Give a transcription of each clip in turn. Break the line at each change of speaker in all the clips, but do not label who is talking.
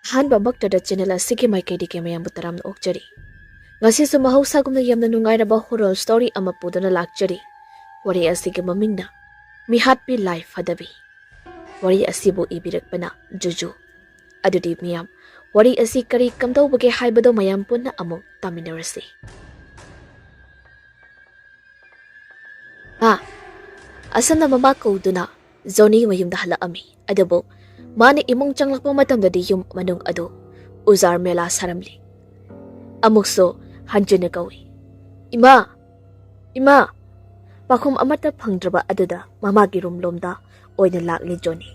ꯑꯍꯥꯟꯕꯃꯛꯇꯗ channel ꯑꯁꯤꯒꯤ ꯃꯥꯏꯀꯩꯗꯒꯤ ꯃꯌꯥꯝꯕꯨ ꯇꯔꯥꯝꯅ ꯑꯣꯛꯆꯔꯤ. ꯉꯁꯤꯁꯨ ꯃꯍꯧꯁꯥꯒꯨꯝꯅ ꯌꯥꯝꯅ ꯅꯨꯡꯉꯥꯏꯔꯕ ꯍꯣꯔꯔ ꯁ꯭ꯇꯣꯔꯤ ꯑꯃ ꯄꯨꯗꯨꯅ ꯂꯥꯛꯆꯔꯤ. ꯋꯥꯔꯤ ꯑꯁꯤꯒꯤ ꯃꯃꯤꯡꯅ ꯃꯤꯍꯥꯠꯄꯤ ꯂꯥꯏꯐꯗꯕꯤ. ꯋꯥꯔꯤ ꯑꯁꯤꯕꯨ ꯏꯕꯤꯔꯛꯄꯅ ꯖꯨꯖꯨ. ꯑꯗꯨꯗꯤ ꯃꯤꯌꯥꯝ ꯋꯥꯔꯤ ꯑꯁꯤ ꯀꯔꯤ ꯀꯝꯗꯧꯕꯒꯦ ꯍꯥꯏꯕꯗꯣ ꯃꯌꯥꯝ ꯄꯨꯟꯅ ꯑꯃꯨꯛ ꯇꯥꯃꯤꯟꯅꯔꯁꯤ. ꯑꯁꯝꯅ ꯃꯃꯥ ꯀꯧꯗꯨꯅ ꯖꯣꯅꯤ ꯃꯌꯨꯝꯗ ꯍꯜꯂꯛꯑꯝꯃꯤ. ꯑꯗꯨꯕꯨ ꯃꯥꯅ ꯏꯃꯨꯡ ꯆꯪꯂꯛꯄ ꯃꯇꯝꯗꯗꯤ ꯌꯨꯝ ꯃꯅꯨꯡ ꯑꯗꯨ ꯎꯖꯥꯔ ꯃꯦꯂꯥ ꯁꯥꯔꯝꯂꯤ. ꯑꯃꯨꯛꯁꯨ ꯍꯟꯖꯤꯟꯅ ꯀꯧꯏ. "ꯏꯃꯥ! ꯏꯃꯥ!" ꯄꯥꯈꯨꯝ ꯑꯃꯠꯇ ꯐꯪꯗ꯭ꯔꯕ ꯑꯗꯨꯗ ꯃꯃꯥꯒꯤ ꯔꯨꯝꯂꯣꯝꯗ ꯑꯣꯏꯅ ꯂꯥꯛꯂꯤ ꯖꯣꯅꯤ.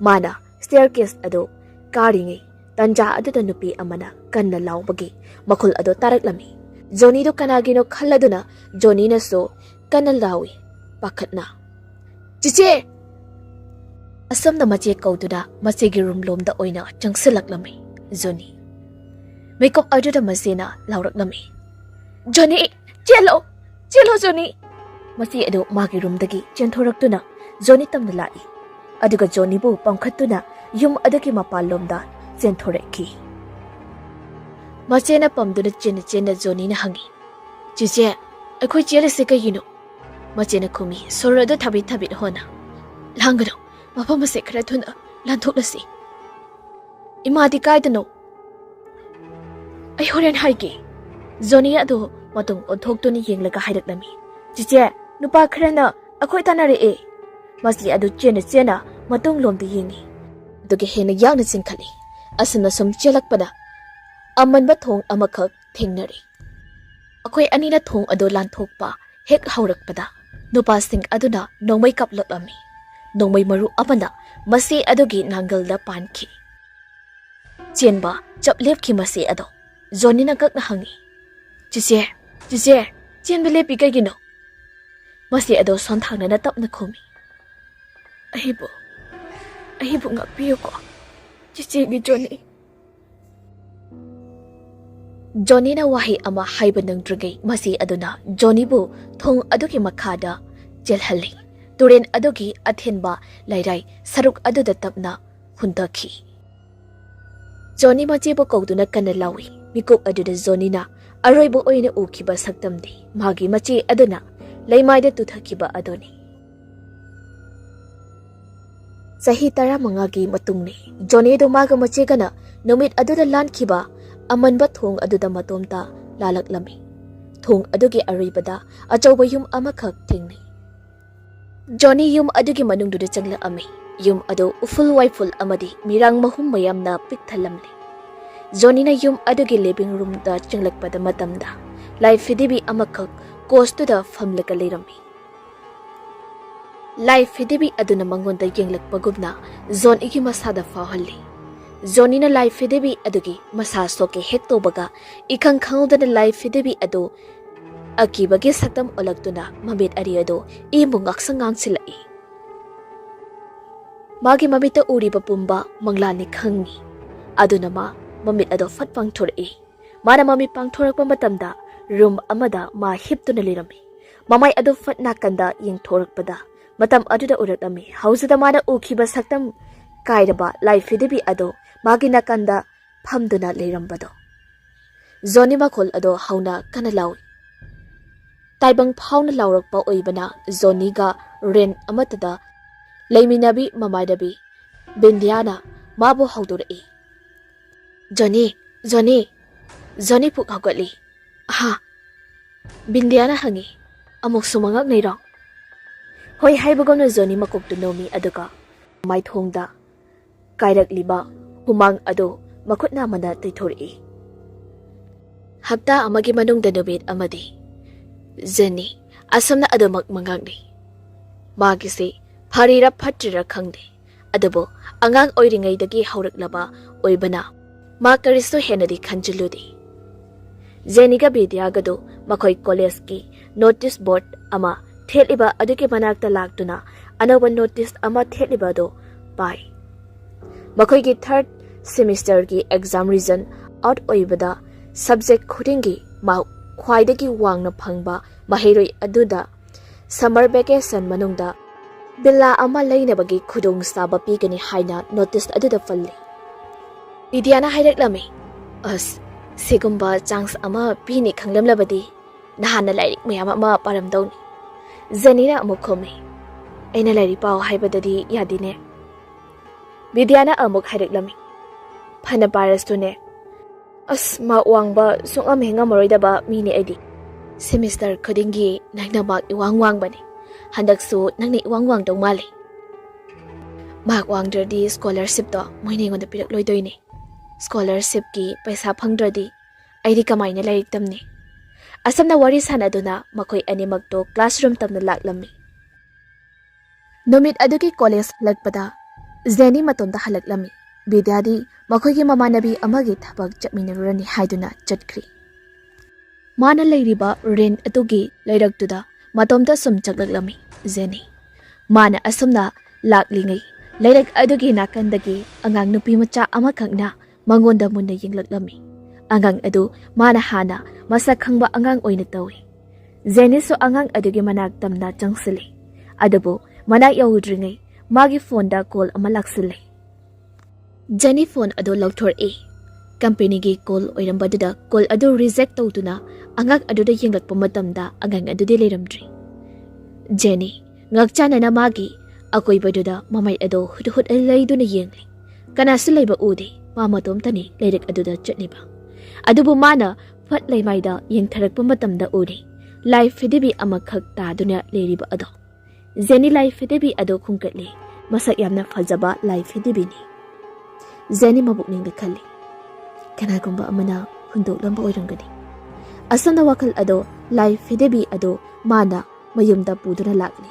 ꯃꯥꯅ ꯁ꯭ꯇꯦꯌꯔꯀꯦꯁ ꯑꯗꯨ ꯀꯥꯔꯤꯉꯩ ꯇꯟꯖꯥ ꯑꯗꯨꯗ ꯅꯨꯄꯤ ꯑꯃꯅ ꯀꯟꯅ ꯂꯥꯎꯕꯒꯤ ꯃꯈꯣꯜ ꯑꯗꯨ ꯇꯥꯔꯛꯂꯝꯃꯤ. ꯖꯣꯅꯤꯗꯨ ꯀꯅꯥꯒꯤꯅꯣ ꯈꯜꯂꯗꯨꯅ ꯖꯣꯅꯤꯅꯁꯨ ꯀꯟꯅ ꯂꯥꯎꯏ ꯄꯥꯈꯠꯅ. "ꯆꯤꯆꯦ!" ꯑꯁꯣꯝꯅ ꯃꯆꯦ ꯀꯧꯗꯨꯅ ꯃꯆꯦꯒꯤ ꯔꯨꯝꯂꯣꯝꯗ ꯑꯣꯏꯅ ꯆꯪꯁꯤꯜꯂꯛꯂꯝꯃꯤ ꯖꯣꯅꯤ. ꯃꯤꯀꯨꯞ ꯑꯗꯨꯗ ꯃꯆꯦꯅ ꯂꯥꯎꯔꯛꯂꯝꯃꯤ. "ꯖꯣꯅꯤ! ꯆꯦꯜꯂꯣ! ꯆꯦꯜꯂꯣ ꯖꯣꯅꯤ!" ꯃꯆꯦ ꯑꯗꯨ ꯃꯥꯒꯤ ꯔꯨꯝꯗꯒꯤ ꯆꯦꯟꯊꯣꯔꯛꯇꯨꯅ ꯖꯣꯅꯤ ꯇꯝꯅ ꯂꯥꯛꯏ. ꯑꯗꯨꯒ ꯖꯣꯅꯤꯕꯨ ꯄꯝꯈꯠꯇꯨꯅ ꯌꯨꯝ ꯑꯗꯨꯒꯤ ꯃꯄꯥꯟꯂꯣꯝꯗ ꯆꯦꯟꯊꯣꯔꯛꯈꯤ. ꯃꯆꯦꯅ ꯄꯝꯗꯨꯅ ꯆꯦꯟꯅ ꯖꯣꯅꯤꯅ ꯍꯪꯉꯤ. "ꯆꯤꯆꯦ, ꯑꯩꯈꯣꯏ ꯆꯦꯜꯂꯤꯁꯤ ꯀꯩꯒꯤꯅꯣ?" ꯃꯆꯦꯅ ꯈꯨꯝꯃꯤ ꯁꯣꯔ ꯑꯗꯨ ꯊꯥꯕꯤꯠ ꯍꯣꯅ. "ꯂꯥꯡꯒꯅꯨ, ꯃꯐꯝ ꯑꯁꯤ ꯈꯔ ꯊꯨꯅ ꯂꯥꯟꯊꯣꯛꯂꯁꯤ." "ꯏꯃꯥꯗꯤ ꯀꯥꯏꯗꯅꯣ?" "ꯑꯩ ꯍꯣꯔꯦꯟ ꯍꯥꯏꯒꯦ." ꯖꯣꯅꯤ ꯑꯗꯨ ꯃꯇꯨꯡ ꯑꯣꯟꯊꯣꯛꯇꯨꯅ ꯌꯦꯡꯂꯒ ꯍꯥꯏꯔꯛꯂꯝꯃꯤ. "ꯆꯤꯆꯦ, ꯅꯨꯄꯥ ꯈꯔꯅ ꯑꯩꯈꯣꯏ ꯇꯥꯟꯅꯔꯛꯑꯦ." ꯃꯆꯦ ꯑꯗꯨ ꯆꯦꯟꯅ ꯃꯇꯨꯡꯂꯣꯝꯗ ꯌꯦꯡꯉꯤ. ꯑꯗꯨꯒ ꯍꯦꯟꯅ ꯌꯥꯡꯅ ꯆꯤꯡꯈꯠꯂꯤ. ꯑꯁꯨꯝꯅ ꯁꯨꯝ ꯆꯦꯜꯂꯛꯄꯗ ꯑꯃꯟꯕ ꯊꯣꯡ ꯑꯃꯈꯛ ꯊꯦꯡꯅꯔꯤ. ꯑꯩꯈꯣꯏ ꯑꯅꯤꯅ ꯊꯣꯡ ꯑꯗꯨ ꯂꯥꯟꯊꯣꯛꯄ ꯍꯦꯛ ꯍꯧꯔꯛꯄꯗ ꯅꯨꯄꯥꯁꯤꯡ ꯑꯗꯨꯅ ꯅꯣꯡꯃꯩ ꯀꯥꯞꯂꯛꯂꯝꯃꯤ. ꯅꯣꯡꯃꯩ ꯃꯔꯨ ꯑꯃꯅ ꯃꯆꯦ ꯑꯗꯨꯒꯤ ꯅꯥꯡꯒꯜꯗ ꯄꯥꯟꯈꯤ. ꯆꯦꯟꯕ ꯆꯞ ꯂꯦꯞꯈꯤ ꯃꯆꯦ ꯑꯗꯣ. ꯖꯣꯅꯤꯅ ꯀꯛꯅ ꯍꯪꯉꯤ. "ꯆꯤꯆꯦ, ꯆꯤꯆꯦ, ꯆꯦꯟꯕ ꯂꯦꯞꯄꯤ ꯀꯩꯒꯤꯅꯣ?" ꯃꯆꯦ ꯑꯗꯣ ꯁꯣꯟꯊꯥꯡꯅꯅ ꯇꯞꯅ ꯈꯨꯝꯃꯤ. ꯑꯩꯕꯨ ꯉꯥꯛꯄꯤꯌꯨꯀꯣ, ꯆꯤꯆꯦꯒꯤ ꯖꯣꯅꯤ." ꯖꯣꯅꯤꯅ ꯋꯥꯍꯩ ꯑꯃ ꯍꯥꯏꯕ ꯅꯪꯗ꯭ꯔꯤꯉꯩ ꯃꯆꯦ ꯑꯗꯨꯅ ꯖꯣꯅꯤꯕꯨ ꯊꯣꯡ ꯑꯗꯨꯒꯤ ꯃꯈꯥꯗ ꯆꯦꯜꯍꯜꯂꯤ. ꯇꯨꯔꯦꯟ ꯑꯗꯨꯒꯤ ꯑꯊꯦꯟꯕ ꯂꯩꯔꯥꯏ ꯁꯔꯨꯛ ꯑꯗꯨꯗ ꯇꯞꯅ ꯍꯨꯟꯊꯈꯤ. ꯖꯣꯅꯤ ꯃꯆꯦꯕꯨ ꯀꯧꯗꯨꯅ ꯀꯟꯅ ꯂꯥꯎꯏ. ꯃꯤꯀꯨꯞ ꯑꯗꯨꯗ ꯖꯣꯅꯤꯅ ꯑꯔꯣꯏꯕ ꯑꯣꯏꯅ ꯎꯈꯤꯕ ꯁꯛꯇꯝꯗꯤ ꯃꯥꯒꯤ ꯃꯆꯦ ꯑꯗꯨꯅ ꯂꯩꯃꯥꯏꯗ ꯇꯨꯊꯈꯤꯕ ꯑꯗꯨꯅꯤ. ꯆꯍꯤ 15ꯒꯤ ꯃꯇꯨꯡꯅꯤ ꯖꯣꯅꯤ ꯑꯗꯨ ꯃꯥꯒ ꯃꯆꯦꯒꯅ ꯅꯨꯃꯤꯠ ꯑꯗꯨꯗ ꯂꯥꯟꯈꯤꯕ ꯑꯃꯟꯕ ꯊꯣꯡ ꯑꯗꯨꯗ ꯃꯇꯣꯝꯇ ꯂꯥꯜꯂꯛꯂꯝꯃꯤ. ꯊꯣꯡ ꯑꯗꯨꯒꯤ ꯑꯔꯣꯏꯕꯗ ꯑꯆꯧꯕ ꯌꯨꯝ ꯑꯃꯈꯛ ꯊꯦꯡꯅꯩ. ꯖꯣꯅꯤ ꯌꯨꯝ ꯑꯗꯨꯒꯤ ꯃꯅꯨꯡꯗꯨꯗ ꯆꯪꯂꯛꯑꯝꯃꯤ. ꯌꯨꯝ ꯑꯗꯨ ꯎꯐꯨꯜ ꯋꯥꯏꯐꯨꯜ ꯑꯃꯗꯤ ꯃꯤꯔꯥꯡ ꯃꯍꯨꯝ ꯃꯌꯥꯝꯅ ꯄꯤꯛ ꯊꯜꯂꯝꯂꯤ. ꯖꯣꯅꯤꯅ ꯌꯨꯝ ꯑꯗꯨꯒꯤ ꯂꯤꯚꯤꯡ ꯔꯨꯝꯗ ꯆꯪꯂꯛꯄꯗ ꯃꯇꯝꯗ ꯂꯥꯏꯐꯤꯗꯤꯕꯤ ꯑꯃꯈꯛ ꯀꯣꯁꯇꯨꯗ ꯐꯝꯂꯒ ꯂꯩꯔꯝꯃꯤ. ꯂꯥꯏꯐꯤꯗꯤꯕꯤ ꯑꯗꯨꯅ ꯃꯉꯣꯟꯗ ꯌꯦꯡꯂꯛꯄꯒꯨꯝꯅ ꯖꯣꯅꯤꯒꯤ ꯃꯁꯥꯗ ꯐꯥꯎꯍꯜꯂꯤ. ꯖꯣꯅꯤꯅ ꯂꯥꯏꯐꯤꯗꯤꯕꯤ ꯑꯗꯨꯒꯤ ꯃꯁꯥ ꯁꯣꯛꯀꯦ ꯍꯦꯛ ꯇꯧꯕꯒ ꯏꯈꯪ ꯈꯪꯍꯧꯗꯅ ꯂꯥꯏꯐꯤꯗꯤꯕꯤ ꯑꯗꯨ ꯑꯀꯤꯕꯒꯤ ꯁꯛꯇꯝ ꯑꯣꯜꯂꯛꯇꯨꯅ ꯃꯃꯤꯠ ꯑꯔꯤ ꯑꯗꯨ ꯏꯕꯨ ꯉꯥꯡꯁꯤꯜꯂꯛꯏ. ꯃꯥꯒꯤ ꯃꯃꯤꯠꯇ ꯎꯔꯤꯕ ꯄꯨꯝꯕ ꯃꯪꯂꯥꯟꯅꯤ ꯈꯪꯉꯤ. ꯑꯗꯨꯅ ꯃꯥ ꯃꯃꯤꯠ ꯑꯗꯨ ꯐꯠ ꯄꯥꯡꯊꯣꯔꯛꯏ. ꯃꯥꯅ ꯃꯃꯤꯠ ꯄꯥꯡꯊꯣꯔꯛꯄ ꯃꯇꯝꯗ ꯔꯨꯝ ꯑꯃꯗ ꯃꯥ ꯍꯤꯞꯇꯨꯅ ꯂꯩꯔꯝꯃꯤ. ꯃꯃꯥꯏ ꯑꯗꯨ ꯐꯠ ꯅꯥꯀꯟꯗ ꯌꯦꯡꯊꯣꯔꯛꯄꯗ ꯃꯇꯝ ꯑꯗꯨꯗ ꯎꯔꯛꯂꯝꯃꯤ ꯍꯧꯖꯤꯛꯇ ꯃꯥꯅ ꯎꯈꯤꯕ ꯁꯛꯇꯝ ꯀꯥꯏꯔꯕ ꯂꯥꯏꯐꯤꯗꯤꯕꯤ ꯑꯗꯨ ꯃꯥꯒꯤ ꯅꯥꯀꯟꯗ ꯐꯝꯗꯨꯅ ꯂꯩꯔꯝꯕꯗꯣ. ꯖꯣꯅꯤ ꯃꯈꯣꯜ ꯑꯗꯣ ꯍꯧꯅ ꯀꯟꯅ ꯂꯥꯎꯏ. ꯇꯥꯏꯕꯪ ꯐꯥꯎꯅ ꯂꯥꯎꯔꯛꯄ ꯑꯣꯏꯕꯅ ꯖꯣꯅꯤꯒ ꯔꯦꯟ ꯑꯃꯠꯇꯗ ꯂꯩꯃꯤꯟꯅꯕꯤ ꯃꯃꯥꯟꯅꯕꯤ ꯕꯤꯟꯗꯤꯌꯥꯅ ꯃꯥꯕꯨ ꯍꯧꯗꯣꯔꯛꯏ. "ꯖꯣꯅꯤ, ꯖꯣꯅꯤ!" ꯖꯣꯅꯤ ꯄꯨꯛ ꯍꯧꯒꯠꯂꯤ. "ꯑꯍꯥ?" ꯕꯤꯟꯗꯤꯌꯥꯅ ꯍꯪꯉꯤ. "ꯑꯃꯨꯛꯁꯨ ꯃꯉꯛꯅꯩꯔꯣ?" ꯍꯣꯏ ꯍꯥꯏꯕꯒꯨꯝꯅ ꯖꯣꯅꯤ ꯃꯀꯣꯛꯇꯨ ꯅꯣꯝꯃꯤ. ꯑꯗꯨꯒ ꯃꯥꯏꯊꯣꯡꯗ ꯀꯥꯏꯔꯛꯂꯤꯕ ꯍꯨꯃꯥꯡ ꯑꯗꯨ ꯃꯈꯨꯠ ꯅꯥꯝꯃꯅ ꯇꯩꯊꯣꯔꯛꯏ. ꯍꯞꯇꯥ ꯑꯃꯒꯤ ꯃꯅꯨꯡꯗ ꯅꯨꯃꯤꯠ ꯑꯃꯗꯤ ꯖꯦꯅꯤ ꯑꯁꯨꯝꯅ ꯑꯗꯨꯃꯛ ꯃꯉꯛꯅꯩ. ꯃꯥꯒꯤꯁꯤ ꯐꯔꯤꯔ ꯐꯠꯇ꯭ꯔꯤꯔ ꯈꯪꯗꯦ. ꯑꯗꯨꯕꯨ ꯑꯉꯥꯡ ꯑꯣꯏꯔꯤꯉꯩꯗꯒꯤ ꯍꯧꯔꯛꯂꯕ ꯑꯣꯏꯕꯅ ꯃꯥ ꯀꯔꯤꯁꯨ ꯍꯦꯟꯅꯗꯤ ꯈꯟꯖꯤꯜꯂꯨꯗꯦ. ꯖꯦꯅꯤꯒ ꯕꯤꯗ꯭ꯌꯥꯒꯗꯨ ꯃꯈꯣꯏ ꯀꯣꯂꯦꯖꯀꯤ ꯅꯣꯇꯤꯁ ꯕꯣꯔꯗ ꯑꯃ ꯊꯦꯠꯂꯤꯕ ꯑꯗꯨꯒꯤ ꯃꯅꯥꯛꯇ ꯂꯥꯛꯇꯨꯅ ꯑꯅꯧꯕ ꯅꯣꯇꯤꯁ ꯑꯃ ꯊꯦꯠꯂꯤꯕ ꯑꯗꯨ ꯄꯥꯏ. ꯃꯈꯣꯏꯒꯤ 3rd ꯁꯦꯃꯤꯁꯇꯔꯒꯤ ꯑꯦꯛꯖꯥꯝ ꯔꯤꯖꯟ ꯑꯥꯎꯠ ꯑꯣꯏꯕꯗ ꯁꯕꯖꯦꯛ ꯈꯨꯗꯤꯡꯒꯤ ꯃꯥꯔꯛ ꯈ꯭ꯋꯥꯏꯗꯒꯤ ꯋꯥꯡꯅ ꯐꯪꯕ ꯃꯍꯩꯔꯣꯏ ꯑꯗꯨꯗ ꯁꯝꯃꯔ ꯚꯦꯀꯦꯁꯟ ꯃꯅꯨꯡꯗ ꯚꯤꯜꯂꯥ ꯑꯃ ꯂꯩꯅꯕꯒꯤ ꯈꯨꯗꯣꯡꯆꯥꯕ ꯄꯤꯒꯅꯤ ꯍꯥꯏꯅ ꯅꯣꯇꯤꯁ ꯑꯗꯨꯗ ꯄꯜꯂꯤ. Bidiana haireklami. As, sigumba chance ama pini khanglamlabadi. Nahana lairik mayam ama paramdawni. Zenina amuk khomi. Aina lairi pao haibadadi yadine. Bidiana amuk haireklami. Phana parastune. As ma wangba sunga mehenga maroidaba mini aidi. Semester khudingi nangna mak iwang bani. Handaksu nangni iwang dong mali. Mak wangdradi scholarship to moine ngonda pirak loidoine. Scholarship ki paisa phangdradi aidi kamaina lairik tamni. Asamna wari sanaduna makoi animak to classroom tamna laklammi. Numit aduki college lakpada Zeni matonda halaklami. Bidyadi makoigi mamanabi amagi thabak chapminarurani haiduna chatkri. Mana lairiba rent atugi lairaktuda matomda sum chaklaklami Zeni. Mana asumna laklingai lairak adugi nakandagi angang nupi macha amakhakna mangonda munna yinglaklami. Angang adu mana hana masak khangba angang oina tawi. Zeni so angang adugi manak tamna changsili. Adabu manak yawudringai magi phone da call ama laksile. Jenny phone ado lauthor e. Company gi call oirambadada call ado reject tawtuna angak ado da yenglakpa matamda angang ado de leiramdri. Jenny ngakchana na magi akoi baduda mamai ado hut laiduna yengli. Kanasu leiba udi mama tomtani leirik ado da chatliba. Adubu mana phat leimaida yengtharakpa matamda udi. LAIPHADIBI amakhak taduna leiriba ado. Jenny LAIPHADIBI ado khungkatli masak yamna fajaba LAIPHADIBI ni. Jenny mabukning khali. Kanagumba amana hundok lamba oirangani. Asana wakal ado LAIPHADIBI ado mana mayumda puduna lakli.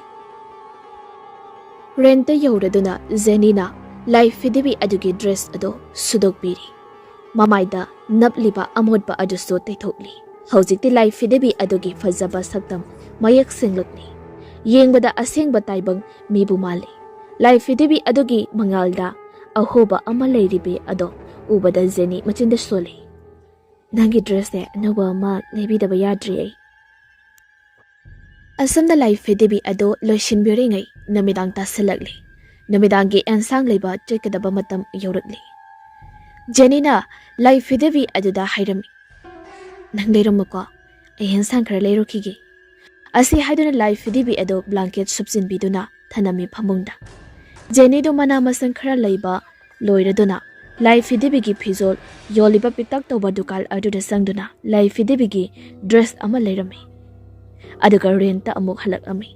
Renta yauraduna Jenny na LAIPHADIBI adugi dress ado sudok biri. Mamaida napliba amodba aduso taithokli. Haujikti LAIPHADIBI adugi fajaba saktam mayak singlakni. Yengbada asengba taibang mibu mali. LAIPHADIBI adugi mangalda ahoba ama leiribe ado ubada Jenny machinda sole. Nangi dress de nawa ma lebidaba yadri ai. Asamda LAIPHADIBI ado loishinbiringai namidang tasalakli. Namidangi ensang leba chekadaba matam yaurakli. Jenny na LAIPHADIBI aduda hairami. Nang leirumako ay ensang kara leirukigi. Asi haiduna LAIPHADIBI ado blanket subsinbiduna thanami phamungda. Jenny do mana masang khara leiba loiraduna LAIPHADIBI gi phizol yoliba pitak toba dukal aduda sangduna LAIPHADIBI gi dress ama leirami. Aduga renta amuk halakami.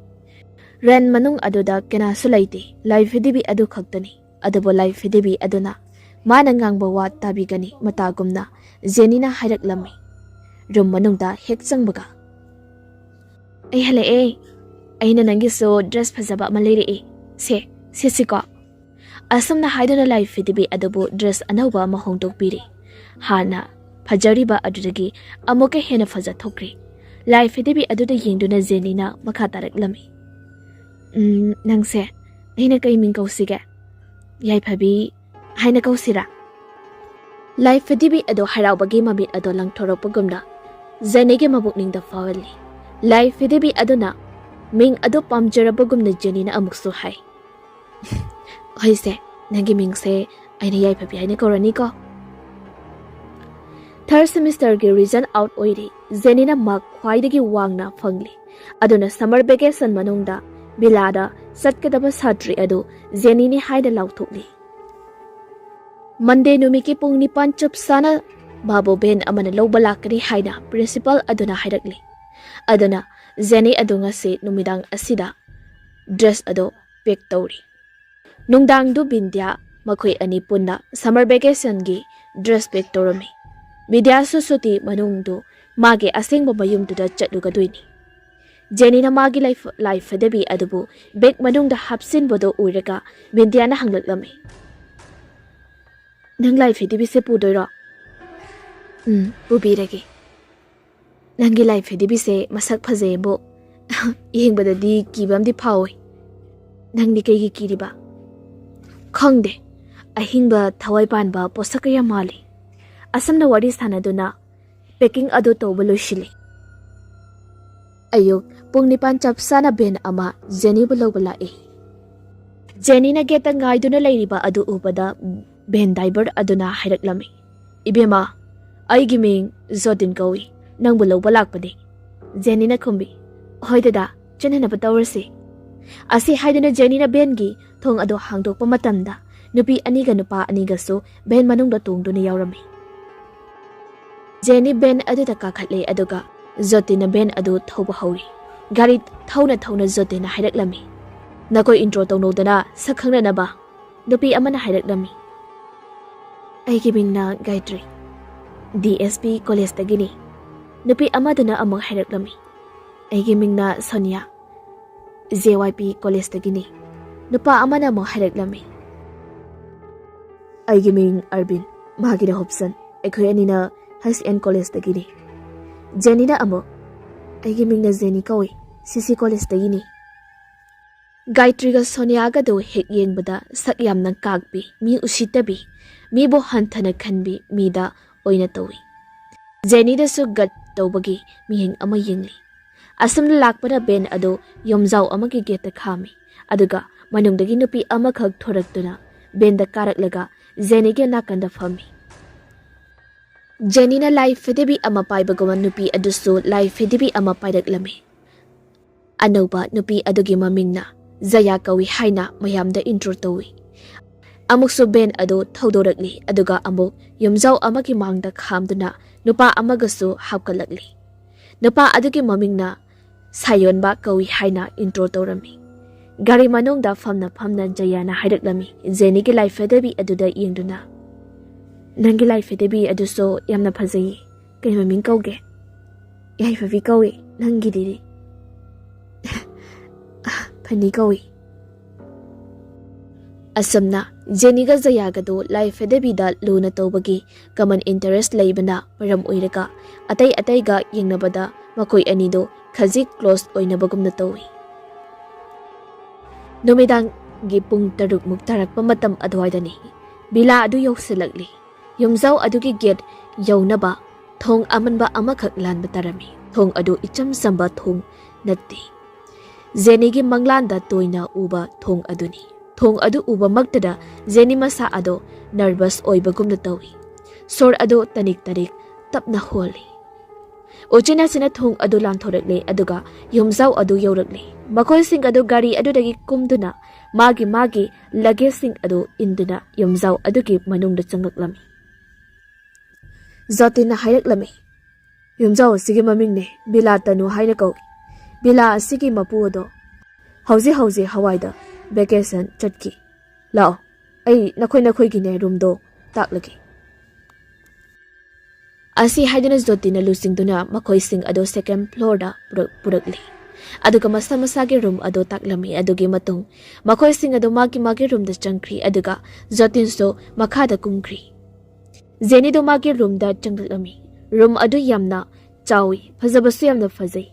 Ren manung aduda kena sulaiti LAIPHADIBI adu khaktani. Adubo LAIPHADIBI aduna mana ngangba wa tabigani matagumna Jenny na hairaklami. Room manungda hek changbaga. Ay hala ay na nangi so dress fajaba maleri se sisiko. Asam na haiduna LAIPHADIBI adubo dress anawba mahongtok biri. Hana fajariba adudagi amuka hena faja thokri. LAIPHADIBI aduda yengduna Jenny na makhataraklami. Nangse aina kay ming kausiga. Yaiphabi haina kausira. LAIPHADIBI ado haraubagi mabit ado lang thoropagumna Jenny ge mabukningda fawali. LAIPHADIBI aduna ming ado pamjarabagumna Jenny na amukso hai. Hoise nangi mingse aina yaiphabi aina korani ko. Third semester ge result out oiri Jenny na mark khwaidagi wangna phangli. Aduna summer vacation manungda bilada satkadaba satri ado Jenny ni haida lauthukli. Monday numiki pung nipan chup sana babo ben amana lawbalakari haina principal aduna hairakli. Aduna Jenny ado ngasi numidang asida dress ado pick tawri. Nungdang du bindya makoi ani punna summer vacation gi dress pick tawrami. Bidya susuti manungdu magi asengba mayumduda chatlugaduini. Jenny na magi LAIPHADIBI adubu big manungda hapsin bodo uiraga bindya na hanglaklami. Nang LAIPHADIBI se pudoiro? Pubiragi. Nangi LAIPHADIBI se masak phajebo. Yengbadadi kibamdi phawi. Nangni kaigi kiriba? Khangde. Ahingba thawai panba posakaya mali. Asamna wari sanaduna packing ado toba loishili. Ayuk pung nipan chapsana ben ama Jenny bulawbala Jenny na geta ngaiduna lairiba adu ubada ben driver aduna hairak-lami. Ibema, aigi ming Zotin kawi, nang bulaw balak pa di. Jenny na kumbi, hoy dada, dyan na napatawrasi. Asi hay na Jenny na bengi, thong ado hangdok pa matanda, nupi aniga nupa aniga so, ben manong datong doon yawrami. Jenny ben ado da kakatle adoga, Zotin na ben ado thawba hawri. Garit thaw na Zotin na hairak-lami. Nakoy intro tawno dana, sakhang na ba? Nupi ama na hairak-lami. Ay gibing na Gayatri. DSP College da gini. Nupi ama dana amang hairak-lami. Ay gibing na Sonia. JYP College da gini. Nupa ama na amang hairak-lami. Ay gibing Arvin. Mahagi na Hobson. Ay kuya ni na HSN College da gini. Jenny na amo. Ay gibing na Jenny kawi. CC College da gini. Gayatri ga Sonia ga do hek yeng bada sak yam nang kagbi mi usitabi mi bo hantana khanbi mi da oina tawi. Jenny da su gat tawbagi mi heng ama yengli. Asam na lakpada ben ado yomzaw ama ki geta khami. Aduga manungdagi nupi ama khag thoraktuna ben da karaklaga Jenny ge nakanda phami. Jenny na LAIPHADIBI ama paibagawan nupi aduso LAIPHADIBI ama paidaklami. Anoba nupi adugi maming na Zaya kawi haina mayamda intro tawi. Amuk so ben ado thawdorakli aduga amuk yumzaw amagi mangda khamduna nupa amagaso hapkalakli. Nupa adugi maming na sayon ba kawi haina intro tawrami. Gari manong da famna Jaya na haidaklami. Jenny gi LAIPHADIBI aduda yengduna. Nangi LAIPHADIBI aduso yamna phajei. Kay maming kawge. Yaifavi kawi nangi diri. Pani kawi. Asamna, Jenny ga Zaya ga do LAIPHADIBI da luna tawbagi common interest laibana maram oiraga atay ga yengnabada makoy anido khajik close oinabagum na tawi. Numidang gi pung 6 muktarak pamatam adwaidani. Bila adu yausilagli. Yumzaw adu gi get yawnaba thong amanba amakak lan batarami. Thong adu icham samba thong natti. Jenny gi manglanda toina uba thong aduni. Thong adu uba magtada Jenny masa ado nervous oibagum na tawi. Sor ado tanik tapna holi. Ochina sina thong adu lan thorakle aduga yumzaw adu yaurakle. Makoy sing adu gari adu dagi kumduna magi lage sing adu induna yumzaw adu gi manung da changaklami. Zotin na hairak-lami. Yumzaw sige maming ne bila tanu haina kawi. Bila asigi mapu ado. Hauzi hawaida vacation chatki. Lao, ay nakoy gine room do taklagi. Asi haidana Zotin na lusing duna makoy sing ado second floor da purakli. Aduga masa-masagi room ado taklami adugi matong makoy sing ado magi room da changkri aduga Zotin so makada kungkri. Jenny do magi room da changlami. Room ado yamna chawi fazabasu yamna fazay.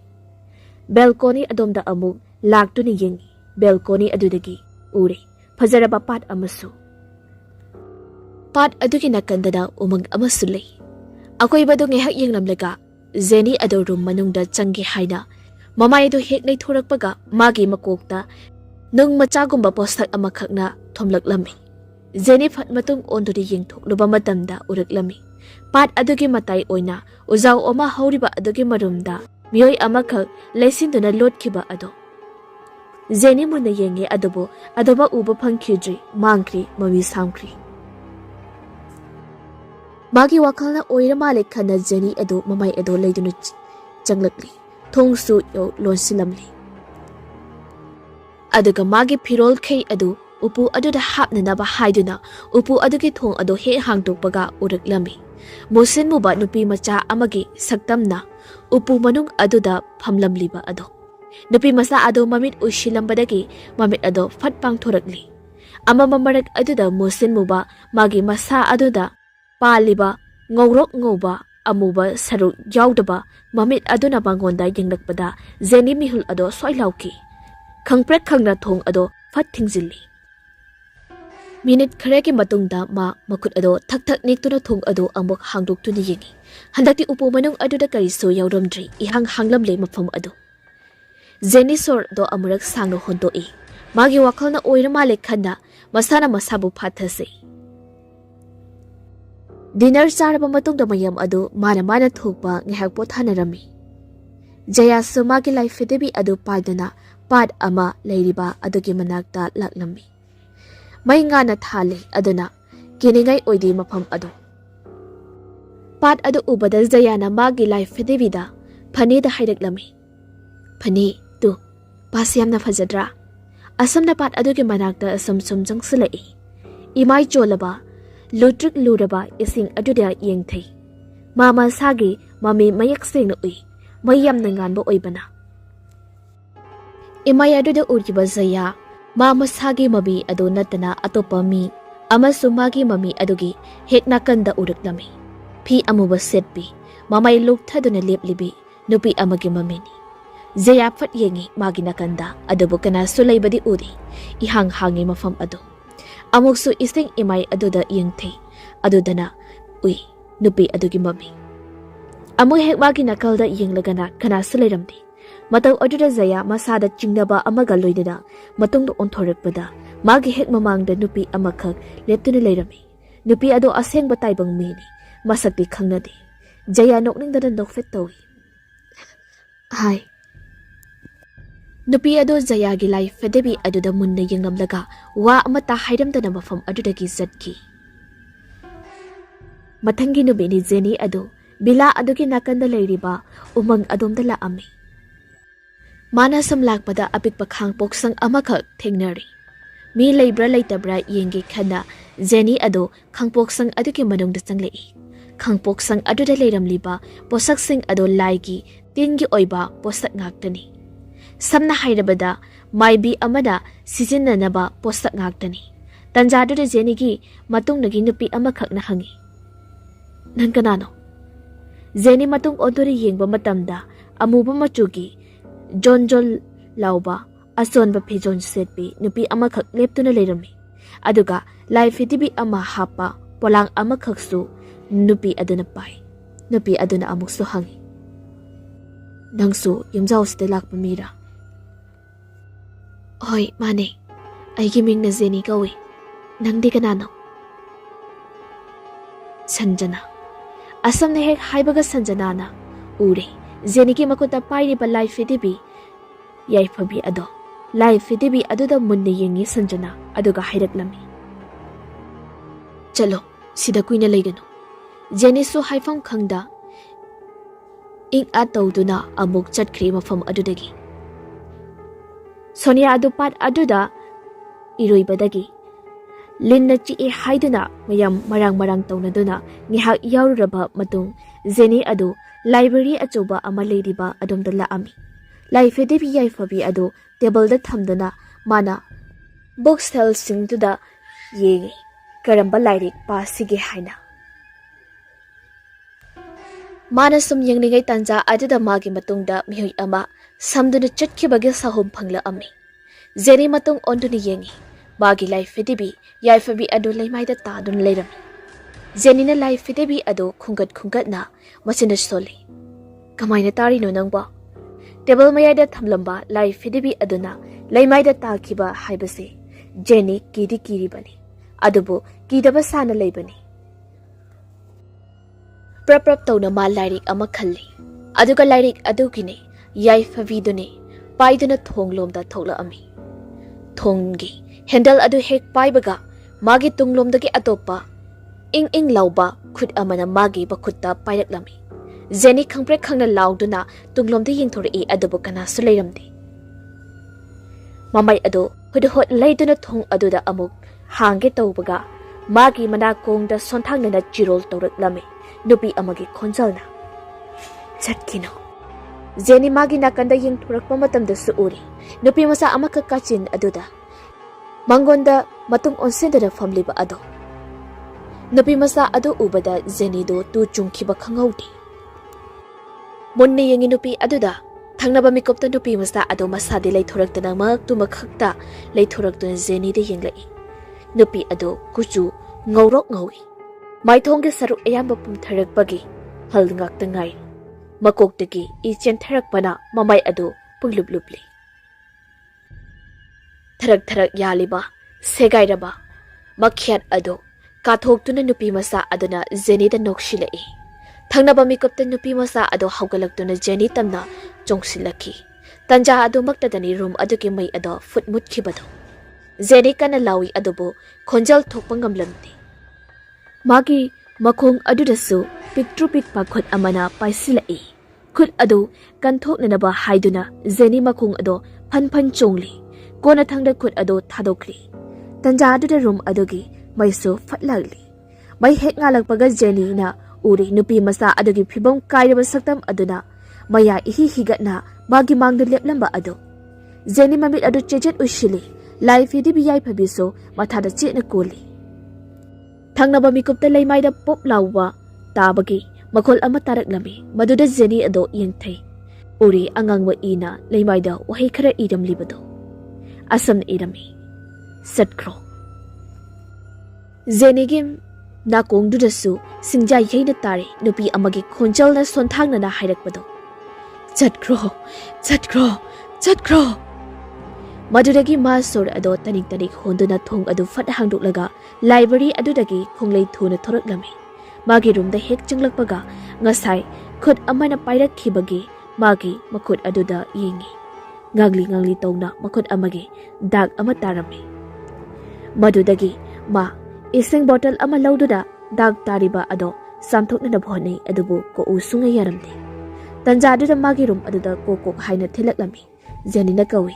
Balcony adom da amuk laktu ni yengi. Balcony adudagi uri fazaraba pat amasu. Pat adugi nakanda da umang amasu lay. Akoy ba do ngehak yenglamlaga Jenny ado room manung da changi haina. Mamay do hek nay thurakpaga magi makokta nung machagumba postak amakak na thomlaklami. Jenny fat matung ondo di yengthok luba matamda uraklami. Pat adugi matay oina uzaw oma hawriba adugi marumda miyoy amakak laisinduna lotkiba ado. Jenny muna yenge adoba uba pangkidri mangkri mami samkri. Magi wakal na oira malik kana Jenny ado mamay ado layduna changlakli. Thongsu yo lonsilamli. Aduga magi pirol kay ado upu ado da hapna na bahayduna upu ado ki thong ado he hangdokpaga uraklami. Musin mo ba nupi macha amagi saktam na upu manung ado da phamlamliba ado. Nupi masa ado mamit ushilambadagi mamit ado fatpang thorakli. Ama mamarak ado da musin mo ba magi masa ado da paliba ngawrok ngawba amuba saruk yawdaba mamit ado na bangonda yenglakpada Jenny mihul ado soilauki. Khangprek khangna thong ado fat thingzilli. Minute khareki matungda makut ado thak niktuna thong ado amok hangdok tuni yengi. Handakti upu manung ado da kariso yawramdri ihang hanglamle mafam ado. Jenny sor do amurak sangno hondo e. Magi wakal na oira malik khanda masana masabu phathase. Dinner charaba matungda mayam adu mana thokpa ngihak pothanarami. Jaya sumagi LAIPHADIBI adu paidana pad ama leiriba adugi manakta laklami. May nga na thali aduna kiningay oidi mafam adu. Pad adu ubada Jaya na magi LAIPHADIBI da pani da haidaklami. Pani tu pasyam na fajadra. Asam na pad adugi manakta asam sumjang silai. Imay cholaba lutrik luraba ising aduda yengthai. Mama sagi mami mayak sing na ui. Mayam nangan bo oibana. Imay aduda urkiba Jaya mama sagi mami adu natana atopa mi ama sumagi mami adugi hek nakanda uraklami. Pi amuba setpi mamay lukthaduna leplibi nupi amagi mamini. Jaya fat yengi magi nakanda adubu kana sulaybadi udi ihang hangi mafam adu. Amuksu ising imay aduda yengthai adudana ui nupi adugi mami. Amu hek magi nakalda yenglagana kana sulayramdi. Mataw aduda Jaya masada chingnaba amaga loidana matungdo onthorikpada magi hek mamangda nupi amakhak leptuna leirami. Nupi ado asengba taibang mini masakti khangnadi. Jaya nokningdana nokfet tawi. Hai. Nupi ado Jaya gi LAIPHADIBI aduda munna yenglamlaga wa amata hairamdana mafam adudagi zatki. Mathangi nubi ni Jenny adu bila adugi nakanda leiriba umang adomda laami. Mana samlakpada apikpa khangpoksang amakak thengnari. Mi leibra leitabra yengi khana Jenny adu khangpoksang adugi manungda changlei. Khangpoksang aduda leiramliba posaksing adu laigi tingi oiba posak ngaktani. Samna hairabada maibi amada sijinnanaba posak ngaktani. Tanjaduda Jenny gi matungnagi nupi amakak na hangi. Nang kanano? Jenny matung odori yengba matamda amuba machugi jonjol lauba asonba pijon setpi nupi amakak leptuna leirami. Aduga LAIPHADIBI ama hapa polang amakaksu nupi aduna pai. Nupi aduna amuksu hangi. Nangsu yumjaw sida lakpa mira. Hoy, mane. Aigi ming na Jenny kawi. Nang di kanano? Sanjana. Asam na hek haibaga Sanjana na uri. Jenny ki makuta pairi ba LAIPHADIBI yaifabi ado. LAIPHADIBI aduda munna yengi Sanjana aduga hairaklami. Chalo, sida kuina laigano. Jenny su haifam khangda ing atawduna amuk chatkri mafam adudagi. Sonia adu pat aduda iroibadagi. Linna chi e haiduna mayam marang tawnaduna ngihak yaururaba matung Jenny adu library achoba ama leiriba adomda laami. LAIPHADIBI yaifabi adu table da thamduna mana bookshelf singduda yengi karamba lairik pa sige haina. Mana sum yengningai tanja aduda magi matungda mihui ama samduna chatkibagi sahum phangla ami. Jenny matung onduni yengi. Magi LAIPHADIBI yaifabi adu leimaida tadun leirami. Jenny na LAIPHADIBI adu khungat na masina soli. Kamay na tari no nangba. Table mayada thamlamba LAIPHADIBI aduna leimaida takiba haibase. Jenny kiri bani. Adubu kidaba sana leibani. Prap tawna ma lairik ama khalli. Aduga lairik adugine yaifabi dune paiduna thonglomda thokla ami. Thongi Handle adu hek paibaga magi tunglomdagi atopa ing lauba khut amana magi bakutta pailaklami. Jenny khangpre khangna lauduna tunglomda yingthori adubu kana suleiramdi. Mamai adu hudhot leiduna thong aduda amuk hangge tawbaga magi mana kongda sonthangna chirol tawraklami nupi amagi khonjalna. Chatkino. Jenny magi nakanda yingthorakpa matamda su uri nupi masa amaka kachin aduda Mangonda matung onsendara famliba ado. Nupi masa ado ubada Jenny do tu chungkiba khangawdi. Munni yengi nupi aduda thangnaba mikopta nupi masa ado masadi leithoraktana maktu makhakta leithoraktuna Jenny de yenglai. Nupi ado kuchu ngawrok ngawi. Maithongge saruk ayamba pumtharakpagi hal ngakta ngai. Makoktagi I chentharakpana mamai ado punglublubli. Tharak yaliba, segairaba, makhyat ado, Kathok-tuna nupi masa aduna Jenny da nokshilai. Thangnaba mikupta nupi masa ado haugalak-tuna Jenny tamna chongsilaki. Tanja ado magtadani room aduki may ado footmut kibado. Jenny kana lawi adobo khonjal thokpa ngamlamti. Magi makhong adudasu pictru pikpa khut amana paisilai. Khut ado kanthoknanaba haiduna Jenny makhong ado phan chongli. Kona thangda khut ado thadokli. Tanja aduda room adogi maiso fatlagli. May hek ngalagpaga Jenny na uri nupi masa adogi phibam kairaba saktam aduna maya ihi-higat na magi mangda leplamba ado. Jenny mamit ado chejet ushili. LAIPHADIBI YAIPHADIBI so mathada chena koli. Thangnaba mikupta laymaida pop lawwa tabagi makhol ama taraklami maduda Jenny ado yengthai. Uri angangwa ina laymaida wahay khara iramlibado. Asam irami. Satkro. Jenny gim nakong dudasu singjay yayna tari nupi amagi khonjal na sonthang na hairakbado. Chatkro. Madudagi masor ado tanik honduna thong ado fat hangduklaga library adudagi khonglei thuna thoraklami. Magi room da hek changlakpaga ngasai khut amana pairakkhibagi magi makhut aduda yengi. Ngangli tongna makhut amagi dag ama tarami. Madudagi ma ising bottle ama laududa dag tariba ado samthokna na bhonei adubu ko usunga yaramni. Tanja aduda magi room aduda kokok haina thilaklami. Jenny na kawi.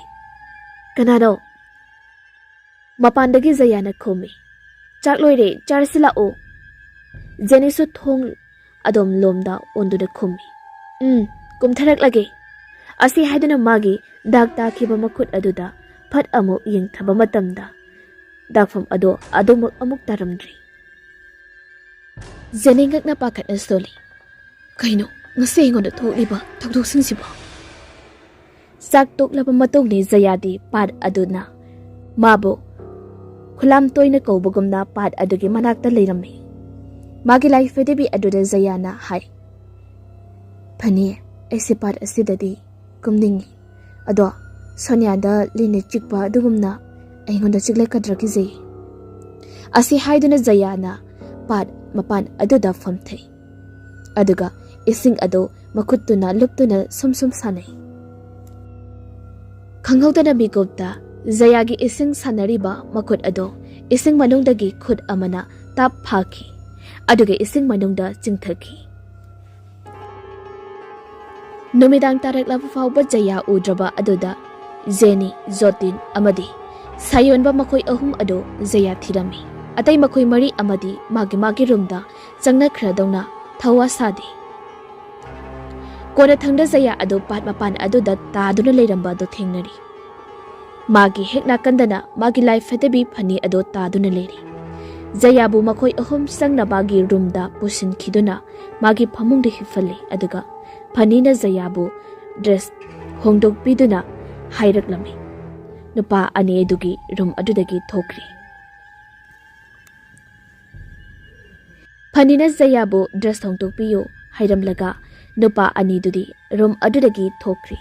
Kanano? Mapandagi Zayana khumi. Chakloire charsila o. Jenny su thong adom lomda onduda khumi. Kumtharak lagi. Asi haiduna magi dag takiba makhut aduda phat amuk yeng thaba matamda. Dagfam ado amuk taramdri. Jenny ngakna pakat na soli. Kaino, ngasi ngon thokliba thokdok singsiba. Sak toklaba matong ni Zayadi pad aduna. Mabo khulam toina kobugumna pad adugi manakta leirami. Magi LAIPHADIBI aduda Zayana hai. Phani aisi pad asidadi kumningi. Ado Sonia da line chikpa adugumna aingonda chiklai kadraki zai. Asi haiduna Zayana pad mapan aduda famthai. Aduga ising ado makutuna luptuna sum sanai. Khanghawdana bigopta Zayagi ising sanariba makut ado ising manungdagi khut amana tap phaki aduge ising manungda chingthaki. Numidang taraklaba fawba Jaya udraba aduda Jenny, Jotin amadi sayonba makhoi ahum ado Jaya thirami. Atai makhoi mari amadi magi roomda changna khradongna thawa sadi. Kona thangda Jaya ado pat mapan aduda taduna leiramba ado thengnari. Magi hekna kandana magi LAIPHADIBI phani ado taduna leri. Jayabu makhoi ahum sangna bagi roomda pusin khiduna magi phamungda hifali aduga phanina Jayabu dress hongdok piduna hairaklami. Nupa ani edugi room adudagi thokri. Phanina Jayabu dress hongdok piyo hairamlaga nupa ani dudi room adudagi thokri.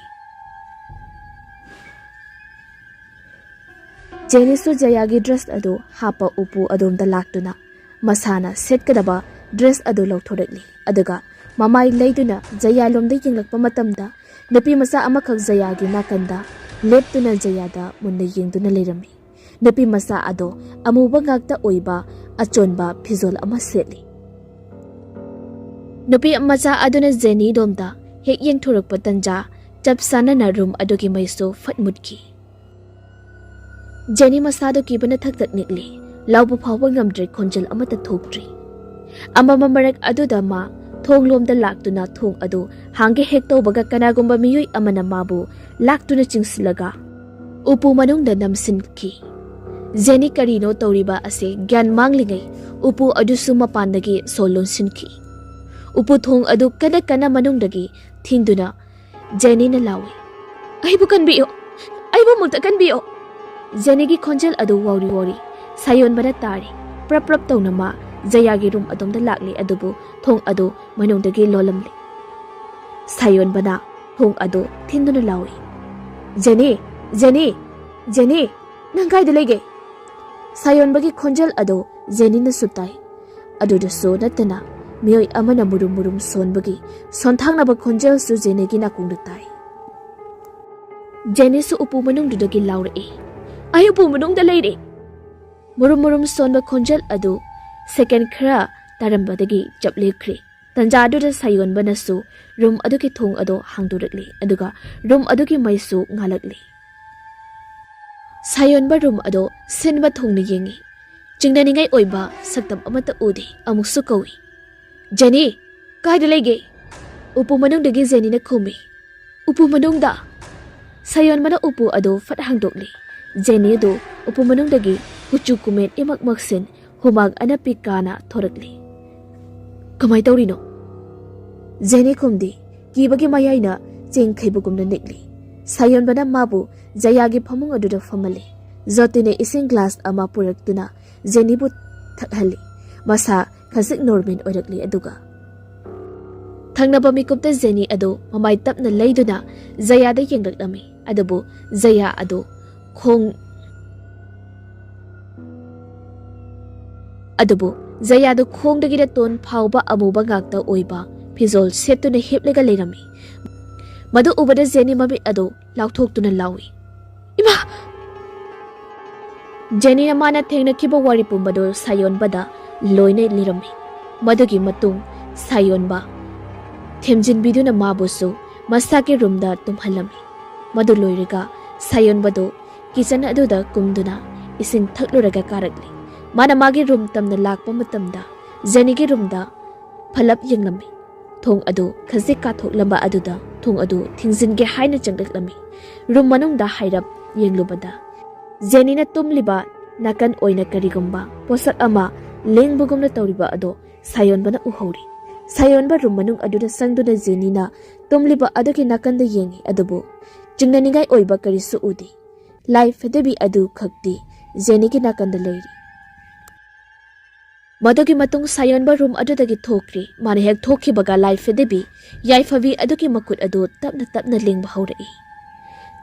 Jenny su Jayagi dress ado hapa upu adomda laktuna masana setkadaba dress ado lauthorakli aduga mamai leiduna Jaya lomda yenglakpa matamda nupi masa amakhak Jayagi nakanda leptuna Jayada munna yengduna leirami. Nupi masa ado amuba ngakta oiba achonba phizol ama setli. Nupi macha aduna Jenny domda hek yengthorakpa tanja chapsana na room adogi maiso fatmutki. Jenny masado kibana thak nikli laubu phawba ngamdre khonjal amata thokdri. Ama mamarak aduda ma thong lomda laktuna thong adu hangge hek tawbaga kanagumba miyoi amana mabu laktuna chingsilaga upu manungda namsinki. Jenny karino tawriba ase gyan manglingai upu adusu mapandagi solon sinki. Upu thong adu kana manungdagi thinduna Jenny na lawi. Aibu kanbiyo. Aibu mukta kanbiyo. Jenny gi khonjal adu wari sayon bana tari prap tawnama Jayagi room adomda lakli adubu thong adu manungdagi lolamli. Sayon bana thong adu thinduna lawi. Jenny nang kaida lege. Sayonbagi khonjal ado Jenny na sutai. Aduda so natana miyoy amana murum sonbagi sonthang na ba khonjal su Jenny gi nakung tai. Jenny su upu manung dudagi laura e. Ay upu manung da lady. Murum sonba khonjal ado second khra tarambadagi japle khri. Tanja aduda sayonba na su room aduki thong ado hangdurakli aduga room aduki maisu ngalakli. Sayonba room ado sinba thong ni yengi. Jingnaningai oiba saktam amata udi amuksu kawi. Jenny, kaida lege? Upu manung dagi Jenny na kumi. Upu manung da. Sayon mana upu ado fat hangdokli. Jenny ado upu manung dagi kuchu kumet imak maksin humag anapikana thorakli. Kamay tawrino? Jenny kumdi kibagi mayayna jeng khaibugumna nikli. Sayon bana mabu jayagi phamung aduda famali. Zotine ising glass ama puraktuna Jenny bu thakhali. Masa khasik normin oirakli aduga. Thangnaba mikupta Jenny ado mamay tapna layduna Zayada yenglakami. Adabu Zaya ado khong Adabu Zayado khong dagida ton phauba amuba ngakta oiba Pizol septuna hiplega leirami. Madu ubada Jenny mami ado laukthok lawi. Ima! Jenny na mana thengna kiba wari pumbado sayon bada loine lirami. Madugi matung sayon ba themjin biduna mabusu masaki room da tumhalami. Madu loiriga sayon bado kitchen aduda kumduna ising thakluraga karakli. Mana magi room tamna lakpa matamda Jenny gi room da phalap yenglami. Thong adu khazik ka thoklamba aduda thong adu thingzin ge haina changlaklami. Room manung da hairap yenglubada Jenny na tumliba nakan oina karigumba posak ama lengbugumna tawriba ado sayon bana uhori. Sayon ba room manung aduda sangduna Jenny na tumliba aduki nakan da yengi adubu jingnaningai oiba karisu udi. LAIPHADIBI adu khakti Jenny ki nakan da leiri. Madugi matung sayon ba room adudagi thokri mani hek thokhi baga LAIPHADIBI yaifabi aduki makut adu tapna lengba haurai.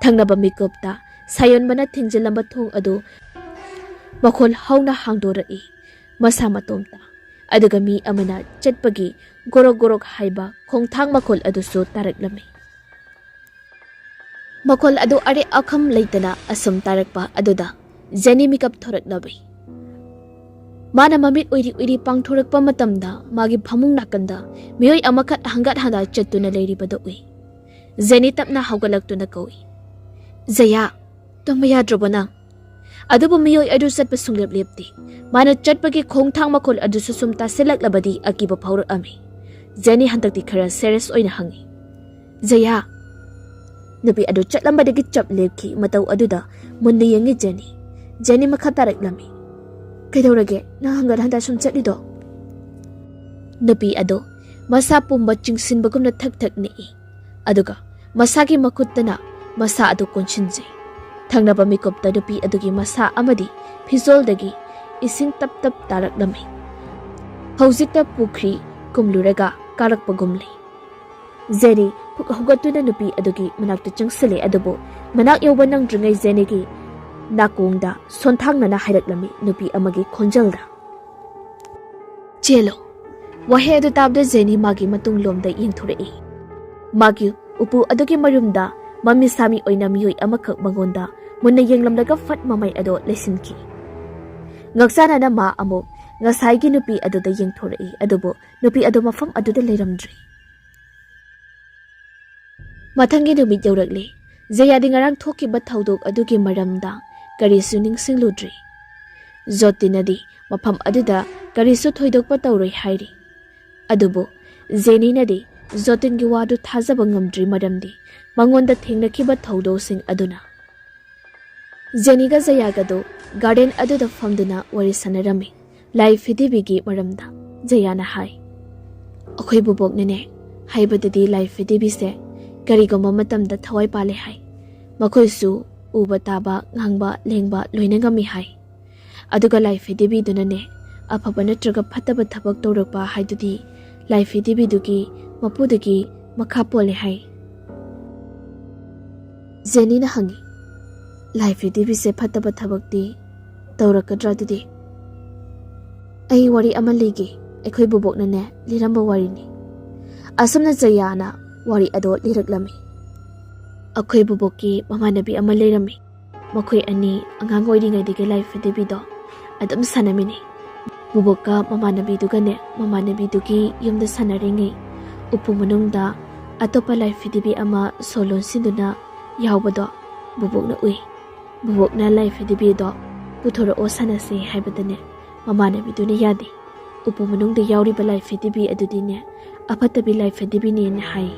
Thangnaba mikopta sayon bana thingjelamba thong adu makhol hauna hangdorai masa matomta aduga mi amana chatpagi gorok haiba khongthang makhol adu so taraklami. Makhol adu are akham leitana asum tarakpa aduda Jenny mikap thoraklabi. Mana mamit uiri pangthorakpa matamda magi phamung nakanda miyoy amakat hangat handa chattuna leiribada ui. Jenny tapna hawgalaktuna kawi. Zaya, tumaya drobana. Adubu miyoy adu satpa sunglep lepti. Mana chatpagi khongthang makhol adu susumta silaklabadi akiba phaurak ami. Jenny hantakti khara serious oina hangi. Zaya, nupi adu chatlambadagi chap lepki mataw aduda munna yengi Jenny. Jenny makhataraklami. Kaidawrage na hangar handa sum chatlido. Nupi adu masa pumba chingsinbagumna thak ni. Aduga masagi makuttana masa adu konshinje. Thangnaba mikopta nupi adugi masa amadi phizoldagi ising tap taraklami. Haujikta pukri kumluraga karakpagumli. Jenny hugatuna nupi adugi manakta changsile adubo manak yawba nang dringai Jenny gi nakungda sonthangna na hairaklami nupi amagi khonjalda. Chelo wahe adu tabda Jenny magi matung lomda yengthurai. Magi upu adugi marumda mami sami oina miyoy amakak mangonda munna yenglamdaga fat mamay ado lesinki. Ngaksana na ma amok ngasaygi nupi aduda yengthurai adubo nupi adu mafam aduda leiramdri. Mathangi numit yaurakli Zayadi ngarang thokiba thaudok adugi maramda karisu ningsingludri. Zotinadi mafam aduda karisu thoidokpa tawroi hairi. Adubo Jenny nadi Zotingi wadu thajaba ngamdri maramdi mangonda thengnakiba thaudosing aduna. Jenny ga Zayagado garden aduda famduna wari sanarami. LAIPHADIBI gi maramda Zayana hai. Akhoi buboknene haibadadi LAIPHADIBI se karigoma matamda thawai pale hai. Makhoisu uba taba ngangba lengba loinangami hai. Aduga LAIPHADIBI dunane afaba natraga phataba thabak tawrakpa haidudi LAIPHADIBI dugi mapudagi makha pole hai. Jenny na hangi LAIPHADIBI se phataba thabakti ꯇꯧꯔꯛꯀꯗ꯭ꯔꯥ ꯑꯗꯨꯗꯤ? ꯑꯩ ꯋꯥꯔꯤ ꯑꯃ ꯂꯤꯒꯦ, ꯑꯩꯈꯣꯏ ꯕꯣꯕꯣꯛꯅꯅꯦ ꯂꯤꯔꯝꯕ ꯋꯥꯔꯤꯅꯤ꯫ ꯑꯁꯨꯝꯅ ꯖꯌꯥꯅ ꯋꯥꯔꯤ ꯑꯗꯣ ꯂꯤꯔꯛꯂꯝꯃꯤ꯫ ꯑꯩꯈꯣꯏ ꯕꯣꯕꯣꯛꯀꯤ ꯃꯃꯥꯟꯅꯕꯤ ꯑꯃ ꯂꯩꯔꯝꯃꯤ꯫ ꯃꯈꯣꯏ ꯑꯅꯤ ꯑꯉꯥꯡ ꯑꯣꯏꯔꯤꯉꯩꯗꯒꯤ ꯂꯥꯏꯐꯗꯤꯕꯤꯗꯣ ꯑꯗꯨꯝ ꯁꯥꯟꯅꯃꯤꯟꯅꯩ꯫ ꯕꯣꯕꯣꯛꯀ ꯃꯃꯥꯟꯅꯕꯤꯗꯨꯒꯅꯦ ꯃꯃꯥꯟꯅꯕꯤꯗꯨꯒꯤ ꯌꯨꯝꯗ ꯁꯥꯟꯅꯔꯤꯉꯩ ꯎꯄꯨ ꯃꯅꯨꯡꯗ ꯑꯇꯣꯞꯄ ꯂꯥꯏꯐꯗꯤꯕꯤ ꯑꯃ ꯁꯣ ꯂꯣꯟꯁꯤꯟꯗꯨꯅ ꯌꯥꯎꯕꯗꯣ ꯕꯣꯕꯣꯛꯅ ꯎꯏ꯫ ꯕꯣꯕꯣꯛꯅ ꯂꯥꯏꯐꯗꯤꯕꯤꯗꯣ ꯄꯨꯊꯣꯔꯛꯑꯣ ꯁꯥꯟꯅꯁꯤ ꯍꯥꯏꯕꯗꯅꯦ ꯃꯃꯥꯟꯅꯕꯤꯗꯨꯅ ꯌꯥꯗꯦ꯫ ꯎꯄꯨ ꯃꯅꯨꯡꯗ ꯌꯥꯎꯔꯤꯕ ꯂꯥꯏꯐꯗꯤꯕꯤ ꯑꯗꯨꯗꯤꯅꯦ ꯑꯐꯠꯇꯕꯤ ꯂꯥꯏꯐꯗꯤꯕꯤꯅꯦꯅ ꯍꯥꯏ꯫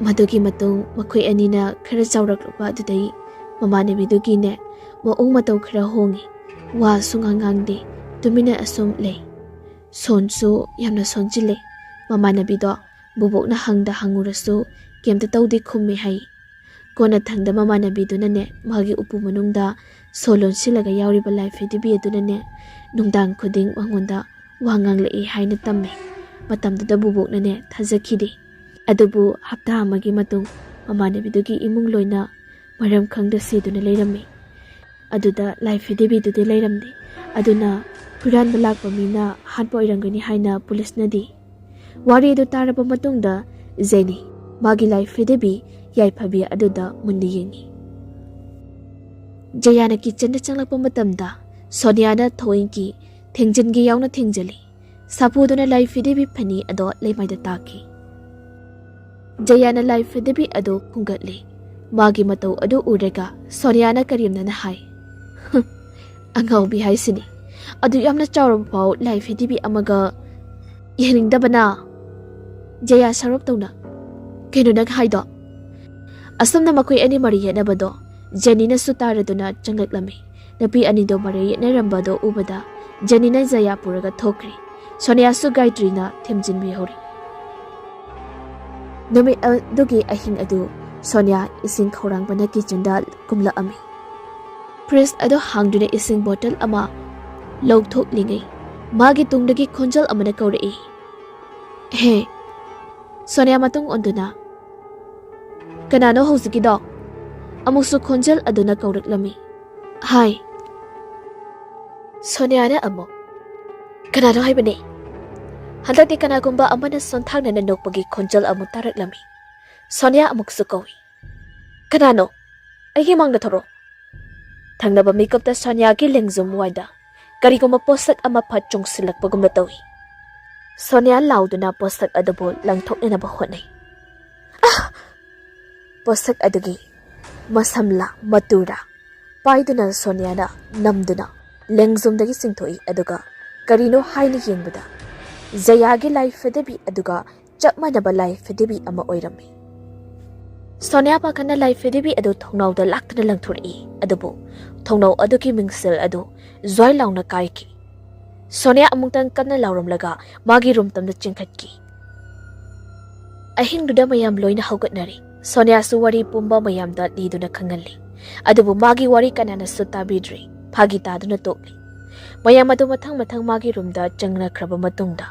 ꯃꯗꯨꯒꯤ ꯃꯇꯨꯡ ꯃꯈꯣꯏ ꯑꯅꯤꯅ ꯈꯔ ꯆꯥꯎꯔꯛꯂꯛꯄ ꯑꯗꯨꯗꯩ ꯃꯃꯥꯟꯅꯕꯤꯗꯨꯒꯤꯅꯦ ꯃꯑꯣꯡ ꯃꯇꯧ ꯈꯔ ꯍꯣꯡꯉꯤ꯫ ꯋꯥꯁꯨ ꯉꯥꯡꯗꯦ, ꯇꯨꯃꯤꯟꯅ ꯑꯁꯨꯝ ꯂꯩ꯫ ꯁꯣꯟꯁꯨ ꯌꯥꯝꯅ ꯁꯣꯟꯖꯤꯜꯂꯦ꯫ ꯃꯃꯥꯟꯅꯕꯤꯗꯣ ꯕꯣꯕꯣꯛꯅ ꯍꯪꯉꯨꯔꯁꯨ ꯀꯩꯝꯇ ꯇꯧꯗꯦ ꯈꯨꯝꯃꯦ ꯍꯥꯏ꯫ ꯀꯣꯟꯅ ꯊꯪꯗ ꯃꯃꯥꯟꯅꯕꯤꯗꯨꯅꯅꯦ ꯃꯥꯒꯤ ꯎꯄꯨ ꯃꯅꯨꯡꯗ ꯁꯣ ꯂꯣꯟꯁꯤꯜꯂꯒ ꯌꯥꯎꯔꯤꯕ ꯂꯥꯏꯐꯗꯤꯕꯤ ꯑꯗꯨꯅꯅꯦ ꯅꯨꯡꯗꯥꯡ ꯈꯨꯗꯤꯡ ꯃꯉꯣꯟꯗ ꯋꯥ ꯉꯥꯡꯂꯛꯏ ꯍꯥꯏꯅ ꯇꯝꯃꯦ꯫ ꯃꯇꯝꯗꯨꯗ ꯕꯣꯕꯣꯛꯅꯅꯦ ꯊꯥꯖꯈꯤꯗꯦ꯫ ꯑꯗꯨꯕꯨ ꯍꯞꯇꯥ ꯑꯃꯒꯤ ꯃꯇꯨꯡ ꯃꯃꯥꯟꯅꯕꯤꯗꯨꯒꯤ ꯏꯃꯨꯡ ꯂꯣꯏꯅ ꯃꯔꯝ ꯈꯪꯗ ꯁꯤꯗꯨꯅ ꯂꯩꯔꯝꯃꯤ꯫ ꯑꯗꯨꯗ ꯂꯥꯏꯐꯗꯤꯕꯤꯗꯨꯗꯤ ꯂꯩꯔꯝꯗꯦ꯫ ꯑꯗꯨꯅ ꯍꯨꯔꯥꯟꯕ ꯂꯥꯛꯄ ꯃꯤꯅ ꯍꯥꯠꯄ ꯑꯣꯏꯔꯝꯒꯅꯤ ꯍꯥꯏꯅ ꯄꯨꯂꯤꯁꯅꯗꯤ꯫ ꯋꯥꯔꯤ ꯑꯗꯨ ꯇꯥꯔꯕ ꯃꯇꯨꯡꯗ ꯖꯦꯅꯤ ꯃꯥꯒꯤ ꯂꯥꯏꯐꯗꯤꯕꯤ ꯌꯥꯏꯐꯕꯤ ꯑꯗꯨꯗ ꯃꯨꯟꯅ ꯌꯦꯡꯉꯤ꯫ ꯖꯌꯥꯅ ꯀꯤꯆꯟꯗ ꯆꯪꯂꯛꯄ ꯃꯇꯝꯗ ꯁꯣꯅꯤꯌꯥꯅ ꯊꯑꯣꯏꯒꯤ ꯊꯦꯡꯖꯤꯟꯒꯦ ꯌꯥꯎꯅ ꯊꯦꯡꯖꯤꯜꯂꯤ꯫ ꯁꯥꯐꯨꯗꯨꯅ ꯂꯥꯏꯐꯗꯤꯕꯤ ꯐꯅꯤ ꯑꯗꯣ ꯂꯩꯃꯥꯏꯗ ꯇꯥꯈꯤ꯫ ꯖꯌꯥꯅ ꯂꯥꯏꯐꯗꯤꯕꯤ ꯑꯗꯨ ꯈꯨꯡꯒꯠꯂꯤ꯫ ꯃꯥꯒꯤ ꯃꯇꯧ ꯑꯗꯨ ꯎꯔꯒ ꯁꯣꯅꯤꯌꯥꯅ ꯀꯔꯤꯝꯅ ꯍꯥꯏ, ꯑꯉꯥꯎꯕꯤ ꯍꯥꯏꯁꯤꯅꯤ, ꯑꯗꯨ ꯌꯥꯝꯅ ꯆꯥꯎꯔꯕ ꯐꯥꯎ ꯂꯥꯏꯐꯗꯤꯕꯤ ꯑꯃꯒ ꯌꯦꯡꯅꯤꯡꯗꯕꯅ꯫ ꯖꯌꯥ ꯁꯔꯞ ꯇꯧꯅ, ꯀꯩꯅꯣ ꯅꯪ ꯍꯥꯏꯗꯣ? ꯑꯁꯨꯝꯅ ꯃꯈꯣꯏ ꯑꯅꯤ ꯃꯔꯤ ꯌꯦꯠꯅꯕꯗꯣ ꯖꯦꯅꯤꯅꯁꯨ ꯇꯥꯔꯗꯨꯅ ꯆꯪꯂꯛꯂꯝꯃꯤ꯫ ꯅꯨꯄꯤ ꯑꯅꯤꯗꯣ ꯃꯔꯩ ꯌꯦꯠꯅꯔꯝꯕꯗꯣ ꯎꯕꯗ ꯖꯦꯅꯤꯅ ꯖꯌꯥ ꯄꯨꯔꯒ ꯊꯣꯛꯈ꯭ꯔꯤ꯫ ꯁꯣꯅꯤꯌꯥꯁꯨ ꯒꯥꯏꯇ꯭ꯔꯤꯅ ꯊꯦꯝꯖꯤꯟꯕꯤꯍꯧꯔꯤ꯫ ꯅꯨꯃꯤꯠ ꯑꯗꯨꯒꯤ ꯑꯍꯤꯡ ꯑꯗꯨ ꯁꯣꯅꯤꯌꯥ ꯏꯁꯤꯡ ꯈꯧꯔꯥꯡꯕꯅ ꯀꯤꯆꯟꯗ ꯀꯨꯝꯂꯛꯑꯝꯃꯤ꯫ ꯐ꯭ꯔꯤꯖ ꯑꯗꯨ ꯍꯥꯡꯗꯨꯅ ꯏꯁꯤꯡ ꯕꯣꯇꯜ ꯑꯃ ꯂꯧꯊꯣꯛꯂꯤꯉꯩ ꯃꯥꯒꯤ ꯇꯨꯡꯗꯒꯤ ꯈꯣꯟꯖꯦꯜ ꯑꯃꯅ ꯀꯧꯔꯛꯏ, ꯍꯦ꯫ ꯁꯣꯅꯤꯌꯥ ꯃꯇꯨꯡ ꯑꯣꯟꯗꯨꯅ, ꯀꯅꯥꯅꯣ ꯍꯧꯖꯤꯛꯀꯤꯗꯣ? ꯑꯃꯨꯛꯁꯨ ꯈꯣꯟꯖꯦꯜ ꯑꯗꯨꯅ ꯀꯧꯔꯛꯂꯝꯃꯤ, ꯍꯥꯏ꯫ ꯁꯣꯅꯤꯌꯥꯅ ꯑꯃꯨꯛ, ꯀꯅꯥꯅꯣ ꯍꯥꯏꯕꯅꯤ? ꯍꯟꯗꯛꯇꯤ ꯀꯅꯥꯒꯨꯝꯕ ꯑꯃꯅ ꯁꯣꯟꯊꯥꯡꯅꯅ ꯅꯣꯛꯄꯒꯤ ꯈꯣꯟꯖꯦꯜ ꯑꯃꯨꯛ ꯇꯥꯔꯛꯂꯝꯃꯤ꯫ ꯁꯣꯅꯤꯌꯥ ꯑꯃꯨꯛꯁꯨ ꯀꯧꯏ, ꯀꯅꯥꯅꯣ? ꯑꯩꯒꯤ ꯃꯥꯡꯗ ꯊꯣꯔꯛꯑꯣ꯫ ꯊꯪꯅꯕ ꯃꯤꯀꯨꯞꯇ ꯁꯣꯅꯤꯌꯥꯒꯤ ꯂꯦꯡꯖꯨꯝ ꯋꯥꯏꯗ ꯀꯔꯤꯒꯨꯝꯕ ꯄꯣꯠꯁꯛ ꯑꯃ ꯐꯠ ꯆꯣꯡꯁꯤꯜꯂꯛꯄꯒꯨꯝꯅ ꯇꯧꯏ꯫ ꯁꯣꯅꯤꯌꯥ ꯂꯥꯎꯗꯨꯅ ꯄꯣꯠꯁꯛ ꯑꯗꯨꯕꯨ ꯂꯪꯊꯣꯛꯅꯅꯕ ꯍꯣꯠꯅꯩ꯫ ꯄꯣꯠꯁꯛ ꯑꯗꯨꯒꯤ ꯃꯁꯝꯂ ꯃꯇꯨꯔ ꯄꯥꯏꯗꯨꯅ ꯁꯣꯅꯤꯌꯥꯅ ꯅꯝꯗꯨꯅ ꯂꯦꯡꯖꯨꯝꯗꯒꯤ ꯆꯤꯡꯊꯣꯛꯏ꯫ ꯑꯗꯨꯒ ꯀꯔꯤꯅꯣ ꯍꯥꯏꯅ ꯌꯦꯡꯕꯗ ꯖꯌꯥꯒꯤ ꯂꯥꯏꯐꯗꯤꯕꯤ ꯑꯗꯨꯒ ꯆꯞ ꯃꯥꯟꯅꯕ ꯂꯥꯏꯐꯗꯤꯕꯤ ꯑꯃ ꯑꯣꯏꯔꯝꯃꯤ꯫ ꯁꯣꯅꯤꯌꯥ ꯄꯥꯈꯠꯅ ꯂꯥꯏꯐꯗꯤꯕꯤ ꯑꯗꯨ ꯊꯣꯡꯅꯥꯎꯗ ꯂꯥꯛꯇꯨꯅ ꯂꯪꯊꯣꯔꯛꯏ꯫ ꯑꯗꯨꯕꯨ ꯊꯣꯡꯅꯥꯎ ꯑꯗꯨꯒꯤ ꯃꯤꯡꯁꯦꯜ ꯑꯗꯨ ꯖ꯭ꯋꯥꯏ ꯂꯥꯎꯅ ꯀꯥꯏꯈꯤ꯫ ꯁꯣꯅꯤꯌꯥ ꯑꯃꯨꯛꯇꯪ ꯀꯟꯅ ꯂꯥꯎꯔꯝꯂꯒ ꯃꯥꯒꯤ ꯔꯨꯝꯇꯝꯗ ꯆꯤꯡꯈꯠꯈꯤ꯫ ꯑꯍꯤꯡꯗꯨꯗ ꯃꯌꯥꯝ ꯂꯣꯏꯅ ꯍꯧꯒꯠꯅꯔꯤ꯫ ꯁꯣꯅꯤꯌꯥꯁꯨ ꯋꯥꯔꯤ ꯄꯨꯝꯕ ꯃꯌꯥꯝꯗ ꯂꯤꯗꯨꯅ ꯈꯪꯍꯜꯂꯤ꯫ ꯑꯗꯨꯕꯨ ꯃꯥꯒꯤ ꯋꯥꯔꯤ ꯀꯅꯥꯅꯁꯨ ꯇꯥꯕꯤꯗ꯭ꯔꯤ꯫ ꯐꯥꯒꯤ ꯇꯥꯗꯨꯅ ꯇꯣꯛꯂꯤ꯫ ꯃꯌꯥꯝ ꯑꯗꯨ ꯃꯊꯪ ꯃꯊꯪ ꯃꯥꯒꯤ ꯔꯨꯝꯗ ꯆꯪꯅꯈ꯭ꯔꯕ ꯃꯇꯨꯡꯗ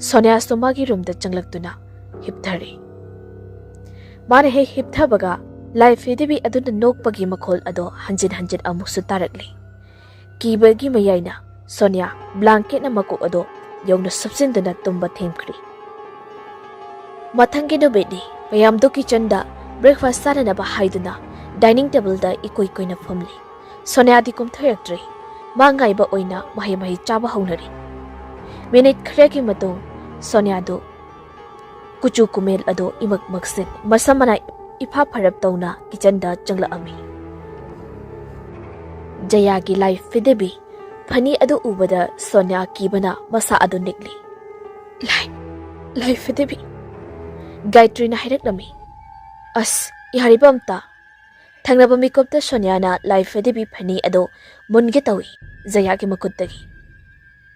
ꯁꯣꯅꯤꯌꯥꯁꯨ ꯃꯥꯒꯤ ꯔꯨꯝꯗ ꯆꯪꯂꯛꯇꯨꯅ ꯍꯤꯞꯊꯔꯤ꯫ ꯃꯥꯅ ꯍꯦꯛ ꯍꯤꯞꯊꯕꯒ ꯂꯥꯏꯐꯗꯤꯕꯤ ꯑꯗꯨꯅ ꯅꯣꯛꯄꯒꯤ ꯃꯈꯣꯜ ꯑꯗꯣ ꯍꯟꯖꯤꯟ ꯍꯟꯖꯤꯟ ꯑꯃꯨꯛꯁꯨ ꯇꯥꯔꯛꯂꯤ꯫ ꯀꯤꯕꯒꯤ ꯃꯌꯥꯏꯅ ꯁꯣꯅꯤꯌꯥ ꯕ꯭ꯂꯥꯡꯀꯦꯠꯅ ꯃꯀꯣꯛ ꯑꯗꯣ ꯌꯧꯅ ꯁꯨꯞꯆꯤꯟꯗꯨꯅ ꯇꯨꯝꯕ ꯊꯦꯝꯈ꯭ꯔꯤ꯫ ꯃꯊꯪꯒꯤ ꯅꯨꯃꯤꯠꯅꯤ꯫ ꯃꯌꯥꯝꯗꯨ ꯀꯤꯆꯟꯗ ꯕ꯭ꯔꯦꯛꯐꯥꯁ ꯆꯥꯅꯅꯕ ꯍꯥꯏꯗꯨꯅ ꯗꯥꯏꯅꯤꯡ ꯇꯦꯕꯜꯗ ꯏꯀꯣꯏ ꯀꯣꯏꯅ ꯐꯝꯂꯤ꯫ ꯁꯣꯅꯤꯌꯥꯗꯤ ꯀꯨꯝꯊꯔꯛꯇ꯭ꯔꯤ꯫ ꯃꯥ ꯉꯥꯏꯕ ꯑꯣꯏꯅ ꯃꯍꯩ ꯆꯥꯕ ꯍꯧꯅꯔꯤ꯫ ꯃꯤꯅꯤꯠ ꯈꯔꯒꯤ ꯃꯇꯨꯡ ꯁꯣꯅꯤꯌꯥꯗꯨ ꯀꯨꯆꯨ ꯀꯨꯃꯦꯜ ꯑꯗꯣ ꯏꯃꯛ ꯃꯛꯁꯤꯟ ꯃꯁꯝ ꯃꯅꯥ ꯏꯐꯥ ꯐꯔꯞ ꯇꯧꯅ ꯀꯤꯆꯟꯗ ꯆꯪꯂꯛꯑꯝꯃꯤ꯫ ꯖꯌꯥꯒꯤ ꯂꯥꯏꯐꯗꯤꯕꯤ ꯐꯅꯤ ꯑꯗꯨ ꯎꯕꯗ ꯁꯣꯅꯤꯌꯥ ꯀꯤꯕꯅ ꯃꯁꯥ ꯑꯗꯨ ꯅꯤꯛꯂꯤ꯫ ꯂꯥꯏꯐꯗꯤꯕꯤ, ꯒꯥꯏꯇ꯭ꯔꯤꯅ ꯍꯥꯏꯔꯛꯂꯝꯃꯤ꯫ ꯑꯁ, ꯌꯥꯔꯤꯕ ꯑꯝꯇ꯫ ꯊꯪꯅꯕ ꯃꯤꯀꯨꯞꯇ ꯁꯣꯅꯤꯌꯥꯅ ꯂꯥꯏꯐꯗꯤꯕꯤ ꯐꯅꯤ ꯑꯗꯣ ꯃꯨꯟꯒꯦ ꯇꯧꯏ ꯖꯌꯥꯒꯤ ꯃꯈꯨꯠꯇꯒꯤ꯫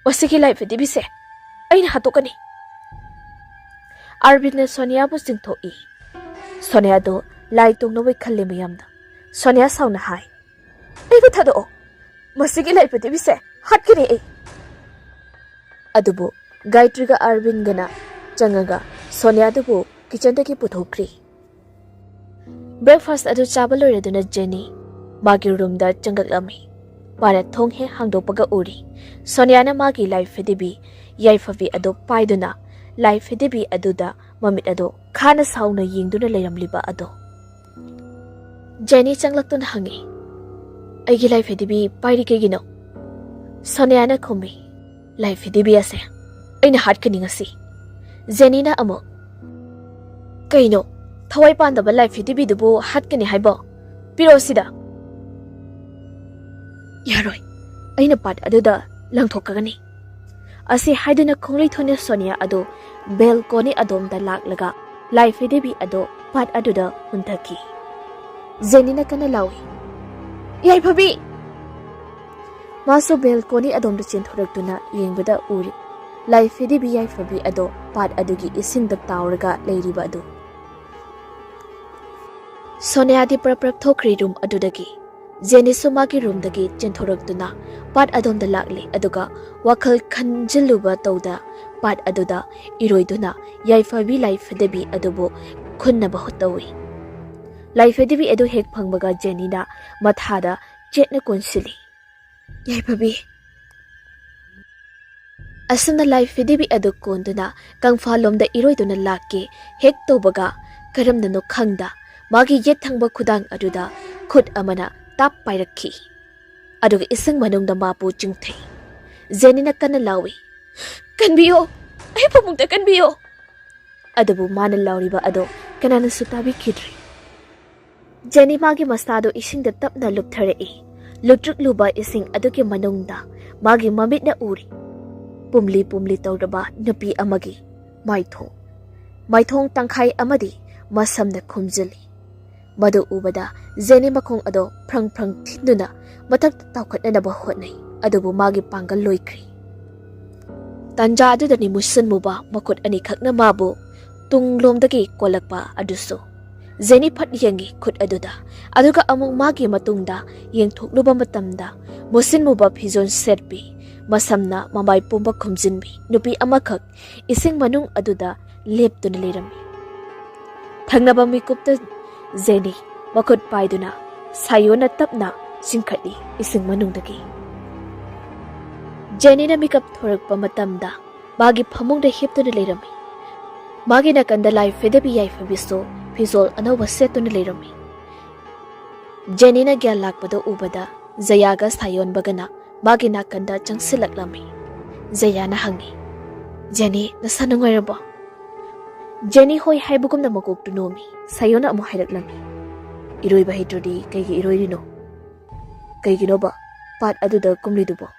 ꯃꯁꯤꯒꯤ ꯂꯥꯏꯐꯗꯤꯕꯤꯁꯦ ꯑꯩꯅ ꯍꯥꯠꯇꯣꯛꯀꯅꯤ꯫ ꯑꯥꯔꯕꯤꯟꯅ ꯁꯣꯅꯤꯌꯥꯕꯨ ꯆꯤꯡꯊꯣꯛꯏ꯫ ꯁꯣꯅꯤꯌꯥꯗꯣ ꯂꯥꯏ ꯇꯣꯡꯅꯕꯣꯏ ꯈꯜꯂꯤ ꯃꯌꯥꯝꯅ꯫ ꯁꯣꯅꯤꯌꯥ ꯁꯥꯎꯅ ꯍꯥꯏ, ꯑꯩꯕꯨ ꯊꯥꯗꯣꯛꯑꯣ, ꯃꯁꯤꯒꯤ ꯂꯥꯏꯐꯗꯤꯕꯤꯁꯦ ꯍꯥꯠꯀꯅꯤ ꯑꯩ꯫ ꯑꯗꯨꯕꯨ ꯒꯥꯏꯇ꯭ꯔꯤꯒ ꯑꯥꯔꯕꯤꯟꯒꯅ ꯆꯪꯉꯒ ꯁꯣꯅꯤꯌꯥꯗꯨꯕꯨ ꯀꯤꯆꯟꯗꯒꯤ ꯄꯨꯊꯣꯛꯈ꯭ꯔꯤ꯫ ꯕ꯭ꯔꯦꯛꯐꯥꯁꯠ ꯑꯗꯨ ꯆꯥꯕ ꯂꯣꯏꯔꯗꯨꯅ ꯖꯦꯅꯤ ꯃꯥꯒꯤ ꯔꯨꯝꯗ ꯆꯪꯂꯛꯂꯝꯃꯤ꯫ ꯃꯥꯅ ꯊꯣꯡ ꯍꯦꯛ ꯍꯥꯡꯗꯣꯛꯄꯒ ꯎꯔꯤ ꯁꯣꯅꯤꯌꯥꯅ ꯃꯥꯒꯤ ꯂꯥꯏꯐꯗꯤꯕꯤ ꯌꯥꯏꯐꯕꯤ ꯑꯗꯨ ꯄꯥꯏꯗꯨꯅ ꯂꯥꯏꯐꯗꯤꯕꯤ ꯑꯗꯨꯗ ꯃꯃꯤꯠ ꯑꯗꯨ ꯈꯥꯅ ꯁꯥꯎꯅ ꯌꯦꯡꯗꯨꯅ ꯂꯩꯔꯝꯂꯤꯕ ꯑꯗꯣ ꯖꯦꯅꯤ ꯆꯪꯂꯛꯇꯨꯅ ꯍꯪꯉꯤ ꯑꯩꯒꯤ ꯂꯥꯏꯐꯗꯤꯕꯤ ꯄꯥꯏꯔꯤ ꯀꯩꯒꯤꯅꯣ ꯁꯣꯅꯤꯌꯥꯅ ꯈꯨꯝꯃꯤ ꯂꯥꯏꯐꯗꯤꯕꯤ ꯑꯁꯦ ꯑꯩꯅ ꯍꯥꯠꯀꯅꯤ ꯉꯁꯤ ꯖꯦꯅꯤꯅ ꯑꯃꯨꯛ ꯀꯩꯅꯣ ꯊꯋꯥꯏ ꯄꯥꯟꯗꯕ ꯂꯥꯏꯐꯗꯤꯕꯤꯗꯨꯕꯨ ꯍꯥꯠꯀꯅꯤ ꯍꯥꯏꯕꯣ ꯄꯤꯔꯣ ꯁꯤꯗ ꯌꯥꯔꯣꯏ ꯑꯩꯅ ꯄꯥꯠ ꯑꯗꯨꯗ ꯂꯪꯊꯣꯛꯀꯒꯅꯤ ꯑꯁꯤ ꯍꯥꯏꯗꯨꯅ ꯈꯣꯡꯂꯩꯊꯣꯟꯅ ꯁꯣꯅꯤꯌꯥ ꯑꯗꯨ ꯕꯦꯜꯀꯣꯅꯤ ꯑꯗꯣꯝꯗ ꯂꯥꯛꯂꯒ ꯂꯥꯏꯐꯗꯤꯕꯤ ꯑꯗꯨ ꯄꯥꯠ ꯑꯗꯨꯗ ꯍꯨꯟꯊꯈꯤ ꯖꯦꯅꯤꯅ ꯀꯟꯅ ꯂꯥꯎꯏ ꯌꯥꯏꯐꯕꯤ ꯃꯥꯁꯨ ꯕꯦꯜꯀꯣꯅꯤ ꯑꯗꯣꯝꯗ ꯆꯦꯟꯊꯣꯔꯛꯇꯨꯅ ꯌꯦꯡꯕꯗ ꯎꯔꯤ ꯂꯥꯏꯐꯗꯤꯕꯤ ꯌꯥꯏꯐꯕꯤ ꯑꯗꯣ ꯄꯥꯠ ꯑꯗꯨꯒꯤ ꯏꯁꯤꯡꯗ ꯇꯥꯎꯔꯒ ꯂꯩꯔꯤꯕ ꯑꯗꯨ ꯁꯣꯅꯤꯌꯥꯗꯤ ꯄ꯭ꯔꯞ ꯊꯣꯛꯈ꯭ꯔꯤ ꯔꯨꯝ ꯑꯗꯨꯗꯒꯤ ꯖꯦꯅꯤꯁꯨ ꯃꯥꯒꯤ ꯔꯨꯝꯗꯒꯤ ꯆꯦꯟꯊꯣꯔꯛꯇꯨꯅ ꯄꯥꯠ ꯑꯗꯣꯝꯗ ꯂꯥꯛꯂꯤ ꯑꯗꯨꯒ ꯋꯥꯈꯜ ꯈꯟꯖꯤꯜꯂꯨꯕ ꯇꯧꯗ ꯄꯥꯠ ꯑꯗꯨꯗ ꯏꯔꯣꯏꯗꯨꯅ ꯌꯥꯏꯐꯕꯤ ꯂꯥꯏꯐꯗꯤꯕꯤ ꯑꯗꯨꯕꯨ ꯈꯨꯟꯅꯕ ꯇꯧꯏ ꯂꯥꯏꯐꯗꯤꯕꯤ ꯑꯗꯨ ꯍꯦꯛ ꯐꯪꯕꯒ ꯖꯦꯅꯤꯅ ꯃꯊꯥꯗ ꯆꯦꯠꯅ ꯀꯣꯟꯁꯤꯜꯂꯤ ꯌꯥꯏꯐꯕꯤ ꯑꯁꯨꯝꯅ ꯂꯥꯏꯐꯗꯤꯕꯤ ꯑꯗꯨ ꯀꯣꯟꯗꯨꯅ ꯀꯪꯐꯥꯜꯂꯣꯝꯗ ꯏꯔꯣꯏꯗꯨꯅ ꯂꯥꯛꯀꯦ ꯍꯦꯛ ꯇꯧꯕꯒ ꯀꯔꯝꯅꯅꯣ ꯈꯪꯗ ꯃꯥꯒꯤ ꯌꯦꯠ ꯊꯪꯕ ꯈꯨꯗꯥꯡ ꯑꯗꯨꯗ ꯈꯨꯠ ꯑꯃꯅ ꯇꯥꯞ ꯄꯥꯏꯔꯛꯈꯤ ꯑꯗꯨꯒ ꯏꯁꯤꯡ ꯃꯅꯨꯡꯗ ꯃꯥꯕꯨ ꯆꯤꯡꯊꯩ ꯖꯦꯅꯤꯅ ꯀꯟꯅ ꯂꯥꯎꯏ ꯀꯟꯕꯤꯌꯣ ꯑꯩ ꯐꯃꯨꯡꯗ ꯀꯟꯕꯤꯌꯣ ꯑꯗꯨꯕꯨ ꯃꯥꯅ ꯂꯥꯎꯔꯤꯕ ꯑꯗꯣ ꯀꯅꯥꯅꯁꯨ ꯇꯥꯕꯤꯈꯤꯗ꯭ꯔꯤ ꯖꯦꯅꯤ ꯃꯥꯒꯤ ꯃꯁꯥꯗꯣ ꯏꯁꯤꯡꯗ ꯇꯞꯅ ꯂꯨꯞꯊꯔꯛꯏ ꯂꯨꯞꯇ꯭ꯔꯤꯛꯂꯨꯕ ꯏꯁꯤꯡ ꯑꯗꯨꯒꯤ ꯃꯅꯨꯡꯗ ꯃꯥꯒꯤ ꯃꯃꯤꯠꯅ ꯎꯔꯤ ꯄꯨꯝꯂꯤ ꯄꯨꯝꯂꯤ ꯇꯧꯔꯕ ꯅꯨꯄꯤ ꯑꯃꯒꯤ ꯃꯥꯏꯊꯣꯡ ꯇꯪꯈꯥꯏ ꯑꯃꯗꯤ ꯃꯁꯝꯅ ꯈꯨꯝꯖꯤꯜꯂꯤ ꯃꯗꯨ ꯎꯕꯗ ꯖꯦꯅꯤ ꯃꯈꯣꯡ ꯑꯗꯣ ꯐ꯭ꯔꯪ ꯐ꯭ꯔꯪ ꯊꯤꯟꯗꯨꯅ ꯃꯊꯛꯇ ꯇꯥꯎꯈꯠꯅꯅꯕ ꯍꯣꯠꯅꯩ ꯑꯗꯨꯕꯨ ꯃꯥꯒꯤ ꯄꯥꯡꯒꯜ ꯂꯣꯏꯈ꯭ꯔꯤ ꯇꯟꯖꯥ ꯑꯗꯨꯗꯅꯤ ꯃꯨꯁꯟꯃꯨꯕ ꯃꯈꯨꯠ ꯑꯅꯤꯈꯛꯅ ꯃꯥꯕꯨ ꯇꯨꯡꯂꯣꯝꯗꯒꯤ ꯀꯣꯜꯂꯛꯄ ꯑꯗꯨꯁꯨ ꯖꯦꯅꯤ ꯐꯠ ꯌꯦꯡꯉꯤ ꯈꯨꯠ ꯑꯗꯨꯗ ꯑꯗꯨꯒ ꯑꯃꯨꯛ ꯃꯥꯒꯤ ꯃꯇꯨꯡꯗ ꯌꯦꯡꯊꯣꯛꯂꯨꯕ ꯃꯇꯝꯗ ꯃꯨꯁꯤꯟꯃꯨꯕ ꯐꯤꯖꯣꯜ ꯁꯦꯠꯄꯤ ꯃꯁꯝꯅ ꯃꯃꯥꯏ ꯄꯨꯝꯕ ꯈꯨꯝꯖꯤꯟꯕꯤ ꯅꯨꯄꯤ ꯑꯃꯈꯛ ꯏꯁꯤꯡ ꯃꯅꯨꯡ ꯑꯗꯨꯗ ꯂꯦꯞꯇꯨꯅ ꯂꯩꯔꯝꯃꯤ ꯊꯪꯅꯕ ꯃꯤꯀꯨꯞꯇ ꯖꯦꯅꯤ ꯃꯈꯨꯠ ꯄꯥꯏꯗꯨꯅ ꯁꯥꯌꯣꯟꯅ ꯇꯞꯅ ꯆꯤꯡꯈꯠꯂꯤ ꯏꯁꯤꯡ ꯃꯅꯨꯡꯗꯒꯤ ꯖꯦꯅꯤꯅ ꯃꯤꯀꯞ ꯊꯣꯔꯛꯄ ꯃꯇꯝꯗ ꯃꯥꯒꯤ ꯐꯃꯨꯡꯗ ꯍꯤꯞꯇꯨꯅ ꯂꯩꯔꯝꯃꯤ ꯃꯥꯒꯤ ꯅꯥꯀꯟꯗ ꯂꯥꯏꯐꯗꯤꯕꯤ ꯌꯥꯏꯐꯕꯤꯁꯨ ꯐꯤꯖꯣꯜ ꯑꯅꯧꯕ ꯁꯦꯠꯇꯨꯅ ꯂꯩꯔꯝꯃꯤ ꯖꯦꯅꯤꯅ ꯒ꯭ꯌꯥꯟ ꯂꯥꯛꯄꯗ ꯎꯕꯗ ꯖꯌꯥꯒ ꯁꯥꯌꯣꯟꯕꯒꯅ ꯃꯥꯒꯤ ꯅꯥꯀꯟꯗ ꯆꯪꯁꯤꯜꯂꯛꯂꯝꯃꯤ ꯖꯌꯥꯅ ꯍꯪꯉꯤ ꯖꯦꯅꯤ ꯅꯁꯥ ꯅꯨꯡꯉꯥꯏꯔꯕꯣ ꯖꯦꯅꯤ ꯍꯣꯏ ꯍꯥꯏꯕꯒꯨꯝꯅ ꯃꯀꯣꯛꯇꯨ ꯅꯣꯝꯃꯤ ꯁꯥꯌꯣꯟꯅ ꯑꯃꯨꯛ ꯍꯥꯏꯔꯛꯂꯝꯃꯤ ꯏꯔꯣꯏꯕ ꯍꯩꯇ꯭ꯔꯗꯤ ꯀꯩꯒꯤ ꯏꯔꯣꯏꯔꯤꯅꯣ ꯀꯩꯒꯤꯅꯣꯕ ꯄꯥꯠ ꯑꯗꯨꯗ ꯀꯨꯝꯂꯤꯗꯨꯕꯣ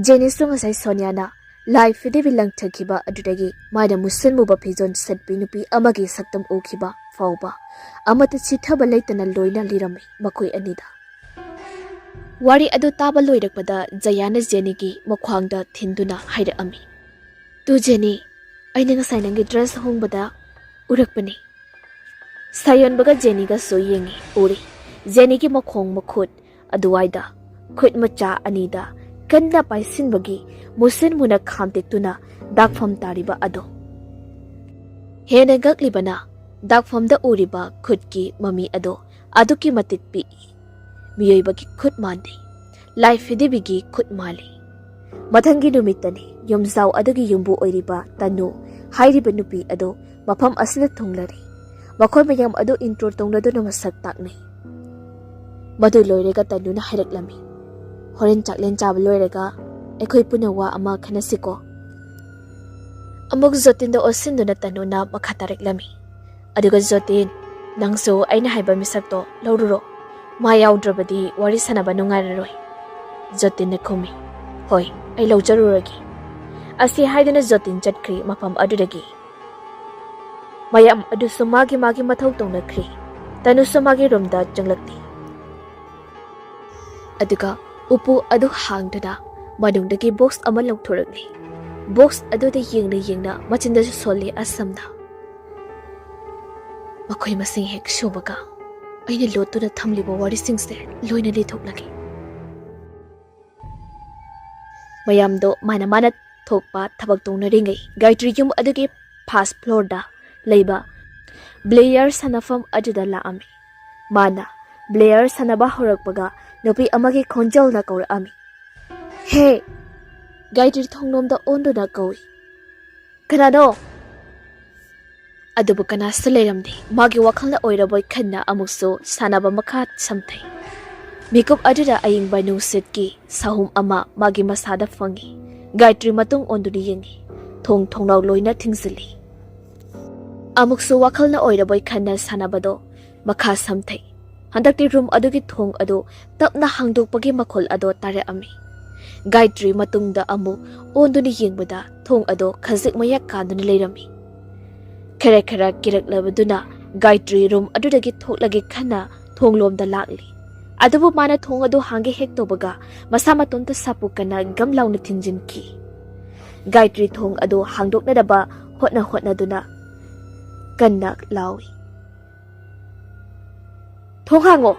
ꯖꯦꯅꯤꯁꯨ ꯉꯁꯥꯏ ꯁꯣꯅꯤꯌꯥꯅ ꯂꯥꯏꯐꯗꯤꯕꯤ ꯂꯪꯊꯈꯤꯕ ꯑꯗꯨꯗꯒꯤ ꯃꯥꯅ ꯃꯨꯁꯤꯟꯃꯨꯕ ꯐꯤꯖꯣꯜ ꯁꯦꯠꯄꯤ ꯅꯨꯄꯤ ꯑꯃꯒꯤ ꯁꯛꯇꯝ ꯎꯈꯤꯕ ꯐꯥꯎꯕ ꯑꯃꯠꯇ ꯆꯤꯊꯕ ꯂꯩꯇꯅ ꯂꯣꯏꯅ ꯂꯤꯔꯝꯃꯤ ꯃꯈꯣꯏ ꯑꯅꯤꯗ ꯋꯥꯔꯤ ꯑꯗꯨ ꯇꯥꯕ ꯂꯣꯏꯔꯛꯄꯗ ꯖꯌꯥꯅ ꯖꯦꯅꯤꯒꯤ ꯃꯈ꯭ꯋꯥꯡꯗ ꯊꯤꯟꯗꯨꯅ ꯍꯥꯏꯔꯛꯑꯝꯃꯤ ꯇꯨ ꯖꯦꯅꯤ ꯑꯩꯅ ꯉꯁꯥꯏ ꯅꯪꯒꯤ ꯗ꯭ꯔꯦꯁ ꯍꯣꯡꯕꯗ ꯎꯔꯛꯄꯅꯤ ꯁꯥꯌꯣꯟꯕꯒ ꯖꯦꯅꯤꯒꯁꯨ ꯌꯦꯡꯉꯤ ꯎꯔꯤ ꯖꯦꯅꯤꯒꯤ ꯃꯈꯣꯡ ꯃꯈꯨꯠ ꯑꯗꯨꯋꯥꯏꯗ ꯈꯨꯠ ꯃꯆꯥ ꯑꯅꯤꯗ ꯀꯟꯅ ꯄꯥꯏꯁꯤꯟꯕꯒꯤ ꯃꯨꯁꯤꯟ ꯃꯨꯅ ꯈꯥꯝꯇꯦꯛꯇꯨꯅ ꯗꯥꯛꯐꯝ ꯇꯥꯔꯤꯕ ꯑꯗꯣ ꯍꯦꯟꯅ ꯉꯛꯂꯤꯕꯅ ꯗꯥꯛꯐꯝꯗ ꯎꯔꯤꯕ ꯈꯨꯠꯀꯤ ꯃꯃꯤ ꯑꯗꯣ ꯑꯗꯨꯛꯀꯤ ꯃꯇꯤꯛ ꯄꯤꯛꯏ ꯃꯤꯑꯣꯏꯕꯒꯤ ꯈꯨꯠ ꯃꯥꯟꯗꯦ ꯂꯥꯏꯐꯗꯤꯕꯤꯒꯤ ꯈꯨꯠ ꯃꯥꯜꯂꯤ ꯃꯊꯪꯒꯤ ꯅꯨꯃꯤꯠꯇꯅꯤ ꯌꯨꯝꯖꯥꯎ ꯑꯗꯨꯒꯤ ꯌꯨꯝꯕꯨ ꯑꯣꯏꯔꯤꯕ ꯇꯅꯨ ꯍꯥꯏꯔꯤꯕ ꯅꯨꯄꯤ ꯑꯗꯣ ꯃꯐꯝ ꯑꯁꯤꯗ ꯊꯨꯡꯂꯔꯤ ꯃꯈꯣꯏ ꯃꯌꯥꯝ ꯑꯗꯨ ꯏꯟꯇ꯭ꯔꯣ ꯇꯧꯅꯗꯨꯅ ꯃꯁꯛ ꯇꯥꯛꯅꯩ ꯃꯗꯨ ꯂꯣꯏꯔꯒ ꯇꯅꯨꯅ ꯍꯥꯏꯔꯛꯂꯝꯃꯤ ꯍꯣꯔꯦꯟ ꯆꯥꯛꯂꯦꯟ ꯆꯥꯕ ꯂꯣꯏꯔꯒ ꯑꯩꯈꯣꯏ ꯄꯨꯟꯅ ꯋꯥ ꯑꯃ ꯈꯟꯅꯁꯤꯀꯣ ꯑꯃꯨꯛ ꯖꯣꯇꯤꯟꯗ ꯑꯣꯠꯁꯤꯟꯗꯨꯅ ꯇꯅꯨꯅ ꯃꯈꯥ ꯇꯥꯔꯛꯂꯝꯃꯤ ꯑꯗꯨꯒ ꯖꯣꯇꯤꯟ ꯅꯪꯁꯨ ꯑꯩꯅ ꯍꯥꯏꯕ ꯃꯤꯁꯛꯇꯣ ꯂꯧꯔꯨꯔꯣ ꯃꯥ ꯌꯥꯎꯗ꯭ꯔꯕꯗꯤ ꯋꯥꯔꯤ ꯁꯥꯟꯅꯕ ꯅꯨꯡꯉꯥꯏꯔꯔꯣꯏ ꯖꯣꯇꯤꯟꯅ ꯈꯨꯝꯃꯤ ꯍꯣꯏ ꯑꯩ ꯂꯧꯖꯔꯨꯔꯒꯦ ꯑꯁꯤ ꯍꯥꯏꯗꯨꯅ ꯖꯣꯇꯤꯟ ꯆꯠꯈ꯭ꯔꯤ ꯃꯐꯝ ꯑꯗꯨꯗꯒꯤ ꯃꯌꯥꯝ ꯑꯗꯨꯁꯨ ꯃꯥꯒꯤ ꯃꯊꯧ ꯇꯧꯅꯈ꯭ꯔꯤ ꯇꯅꯨꯁꯨ ꯃꯥꯒꯤ ꯔꯨꯝꯗ ꯆꯪꯂꯛꯂꯤ ꯑꯗꯨꯒ ꯎꯄꯨ ꯑꯗꯨ ꯍꯥꯡꯗꯨꯅ ꯃꯅꯨꯡꯗꯒꯤ ꯕꯣꯛꯁ ꯑꯃ ꯂꯧꯊꯣꯔꯛꯂꯤ ꯕꯣꯛꯁ ꯑꯗꯨꯗ ꯌꯦꯡꯅ ꯃꯆꯤꯟꯗꯁꯨ ꯁꯣꯜꯂꯤ ꯑꯁꯝꯅ ꯃꯈꯣꯏ ꯃꯁꯤꯡ ꯍꯦꯛ ꯁꯨꯕꯒ ꯑꯩꯅ ꯂꯣꯠꯇꯨꯅ ꯊꯝꯂꯤꯕ ꯋꯥꯔꯤꯁꯤꯡꯁꯦ ꯂꯣꯏꯅ ꯂꯤꯊꯣꯛꯂꯒꯦ ꯃꯌꯥꯝꯗꯣ ꯃꯥꯅ ꯊꯣꯛꯄ ꯊꯕꯛ ꯇꯧꯅꯔꯤꯉꯩ ꯒꯥꯏꯇ꯭ꯔꯤ ꯌꯨꯝ ꯑꯗꯨꯒꯤ ꯐꯥꯔꯁꯠ ꯐ꯭ꯂꯣꯔꯗ ꯂꯩꯕ ꯕ꯭ꯂꯦꯌꯔ ꯁꯥꯟꯅꯐꯝ ꯑꯗꯨꯗ ꯂꯥꯛꯑꯝꯃꯤ ꯃꯥꯅ Blair sanaba horakpaga nupi amagi khonjal na kaurami. Hey! Gaitri thonglomda onduna kawi. Kanano? Adubu kanasu leiramdi magi wakhalna oiraboy khanna amukso sanaba makha samthai. Mikup aduda ayingba nungsitki sahum ama magi masada fangi. Gaitri matung onduni yengi. Thongnaw loina thingzili. Amukso wakhalna oiraboy khanna sanabado makha samthai. Handakti room adugi thong adu tapna hangdokpagi makhol ado tare ami. Gaitri matungda amu onduni yengbada thong ado khazik mayak kanduna leirami. Khara kiraklabaduna Gaitri room adudagi thoklagi khanna thonglomda lakli. Adubu mana thong adu hange hek tobaga masa matonta sapukana gamlauna thinjinki. Gaitri thong adu hangdoknadaba hotna duna kanna lawi. Thong hango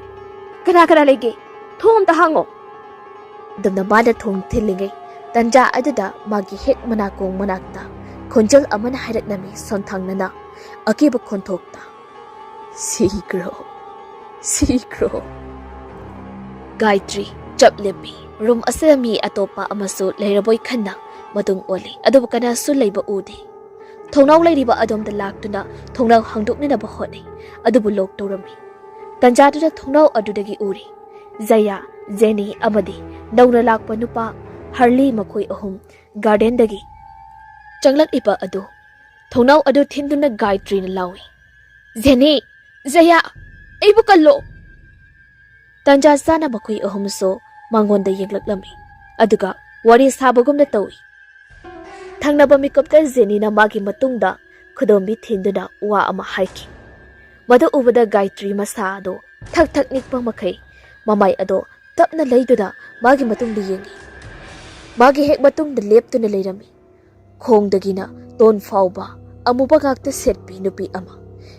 kana lege thong ta hango. Damna mana thong thilingai tanja aduda magi hek manakong manakta khonjal amana hairatnami sonthangnana akiba khonthokta sigro Gaitri chaplepi room asami atopa amaso leiraboy khanna matung oli adubu kana su leiba udi thongnaw leiriba adomda laktuna thongnaw hangdoknina ba honi adubu lok torami tanjaduna thongnaw adudagi uri Zaya Jenny amadi nauna lakpa nupa Harley makoy ahum garden dagi changlak ipa adu thongnaw adu thinduna Gaitri na lawi Jenny Zaya aibu kallo Tanja sana makoy ahum so mangonda yenglaklami aduga wari sabagumna tawi thangnaba mikopta Jenny na magi matungda khudombi thinduna wa ama haiki madu ubada Gaitri masa ado thak nikpa makai mamai ado tapna leiduda magi matungda yengi magi hek matungda leptuna leirami khongdagina ton fauba amuba gakta setpi nupi ama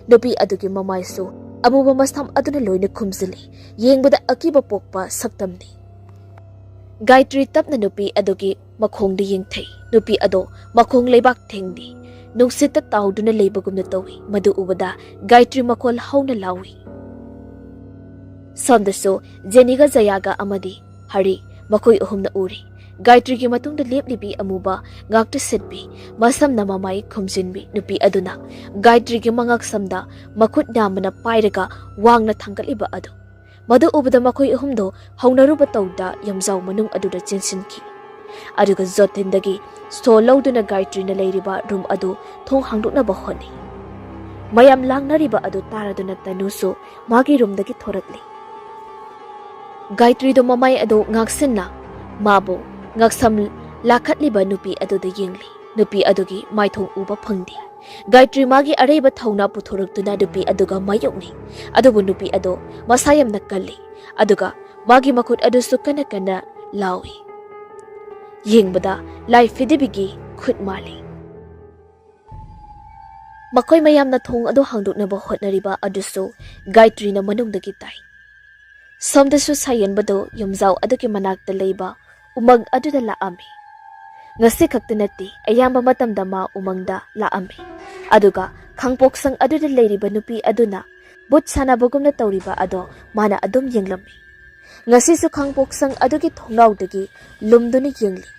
nupi adugi mamai su amuba masam aduna loina khumzili yengbada akiba pokpa saktamni Gaitri tapna nupi adugi makhongda yengthai nupi ado makhong leibak thengdi nungsita tawduna leibagumna tawi madu ubada Gaitri makhol hauna lawi Sondaso Jennyga Zayaga amadi Hari makoy uhum na uri Gaitri gi matungda leplibi amuba ngakta setbi masam na mamay khumjinbi nupi aduna Gaitri gi mangak samda makut namana pairaga wang na thangkaliba adu madu ubada makoy uhumdo haunaruba tawda yamzaw manung aduda jinsinki aduga zotindagi stolawduna Gaitri na leiriba room adu thong hangdukna ba honi mayam langnariba adu taraduna tanuso magi roomdagi thorakli Gaitri do mamay ado ngaksinna mabo ngaksam lakhatliba nupi ado da yengli nupi adogi maithong uba phangdi Gaitri magi areba thauna puthoraktuna nupi aduga mayokni adubu nupi ado masayam nakkalli aduga magi makut ado sukana kana lawi yengbada LAIPHADIBI khut mali makoy mayamna thong ado hangdukna ba hotnariba aduso Gaitri na manungdagi tai Somdasu sayan bado yumzaw aduki manakta leiba umag aduda laami. Ngasi kaktinati ayamba matamdama umangda laami. Aduga khangpoksang aduda leiriba nupi aduna but sana bagumna tawriba ado mana adum yenglami. Ngasi su khangpoksang aduki thongnawdagi lumduni yengli.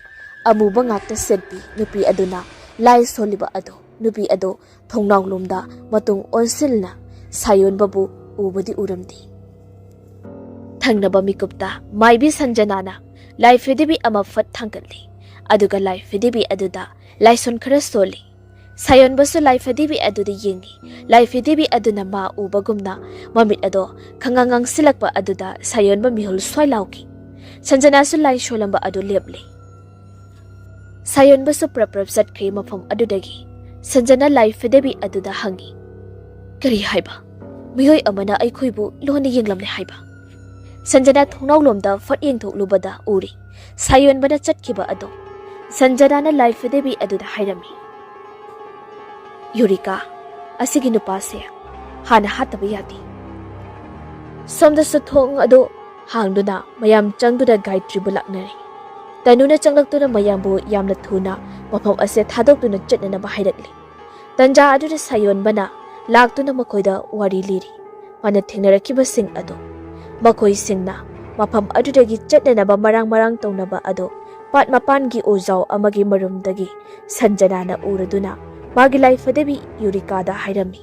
Amuba ngakta selpi nupi aduna lai soliba ado nupi ado thongnaw lumda matung onsilna sayon babu ubadi uramdi. Thangnaba mikupta maybi sanjanana LAIPHADIBI ama fat thangkali aduga LAIPHADIBI aduda laison khara soli sayon basu LAIPHADIBI aduda yengi LAIPHADIBI aduna ma ubagumna mamit ado khangangang silakpa aduda sayon ba mihul soilauki sanjana su lai sholamba adu lepli sayon basu praprap satkri mafam adudagi sanjana LAIPHADIBI aduda hangi kari haiba miyoy amana aikhoibu loni yenglamle haiba Sanjana thongnaw lomda fat yengthoklubada uri sayon bana chatkiba ado Sanjana na LAIPHADIBI aduda hairami Yurika asigi nupase hana hataba yadi Somda sa thong ado hangduna mayam changduna Gaitri bulaknari tanuna changlaktuna mayambu yamna thuna mafam ase thadokduna chatnana bahairatli tanja aduda sayon bana laktuna makoida wari liri mana thingnarakiba sing ado ꯃꯈꯣꯏꯁꯤꯡꯅ ꯃꯐꯝ ꯑꯗꯨꯗꯒꯤ ꯆꯠꯅꯅꯕ ꯃꯔꯥꯡ ꯇꯧꯅꯕ ꯑꯗꯣ ꯄꯥꯠ ꯃꯄꯥꯟꯒꯤ ꯎꯖꯥꯎ ꯑꯃꯒꯤ ꯃꯔꯨꯝꯗꯒꯤ ꯁꯟꯖꯅꯥꯅ ꯎꯔꯗꯨꯅ ꯃꯥꯒꯤ ꯂꯥꯏꯐꯗꯕꯤ ꯌꯨꯔꯤꯀꯥꯗ ꯍꯥꯏꯔꯝꯃꯤ꯫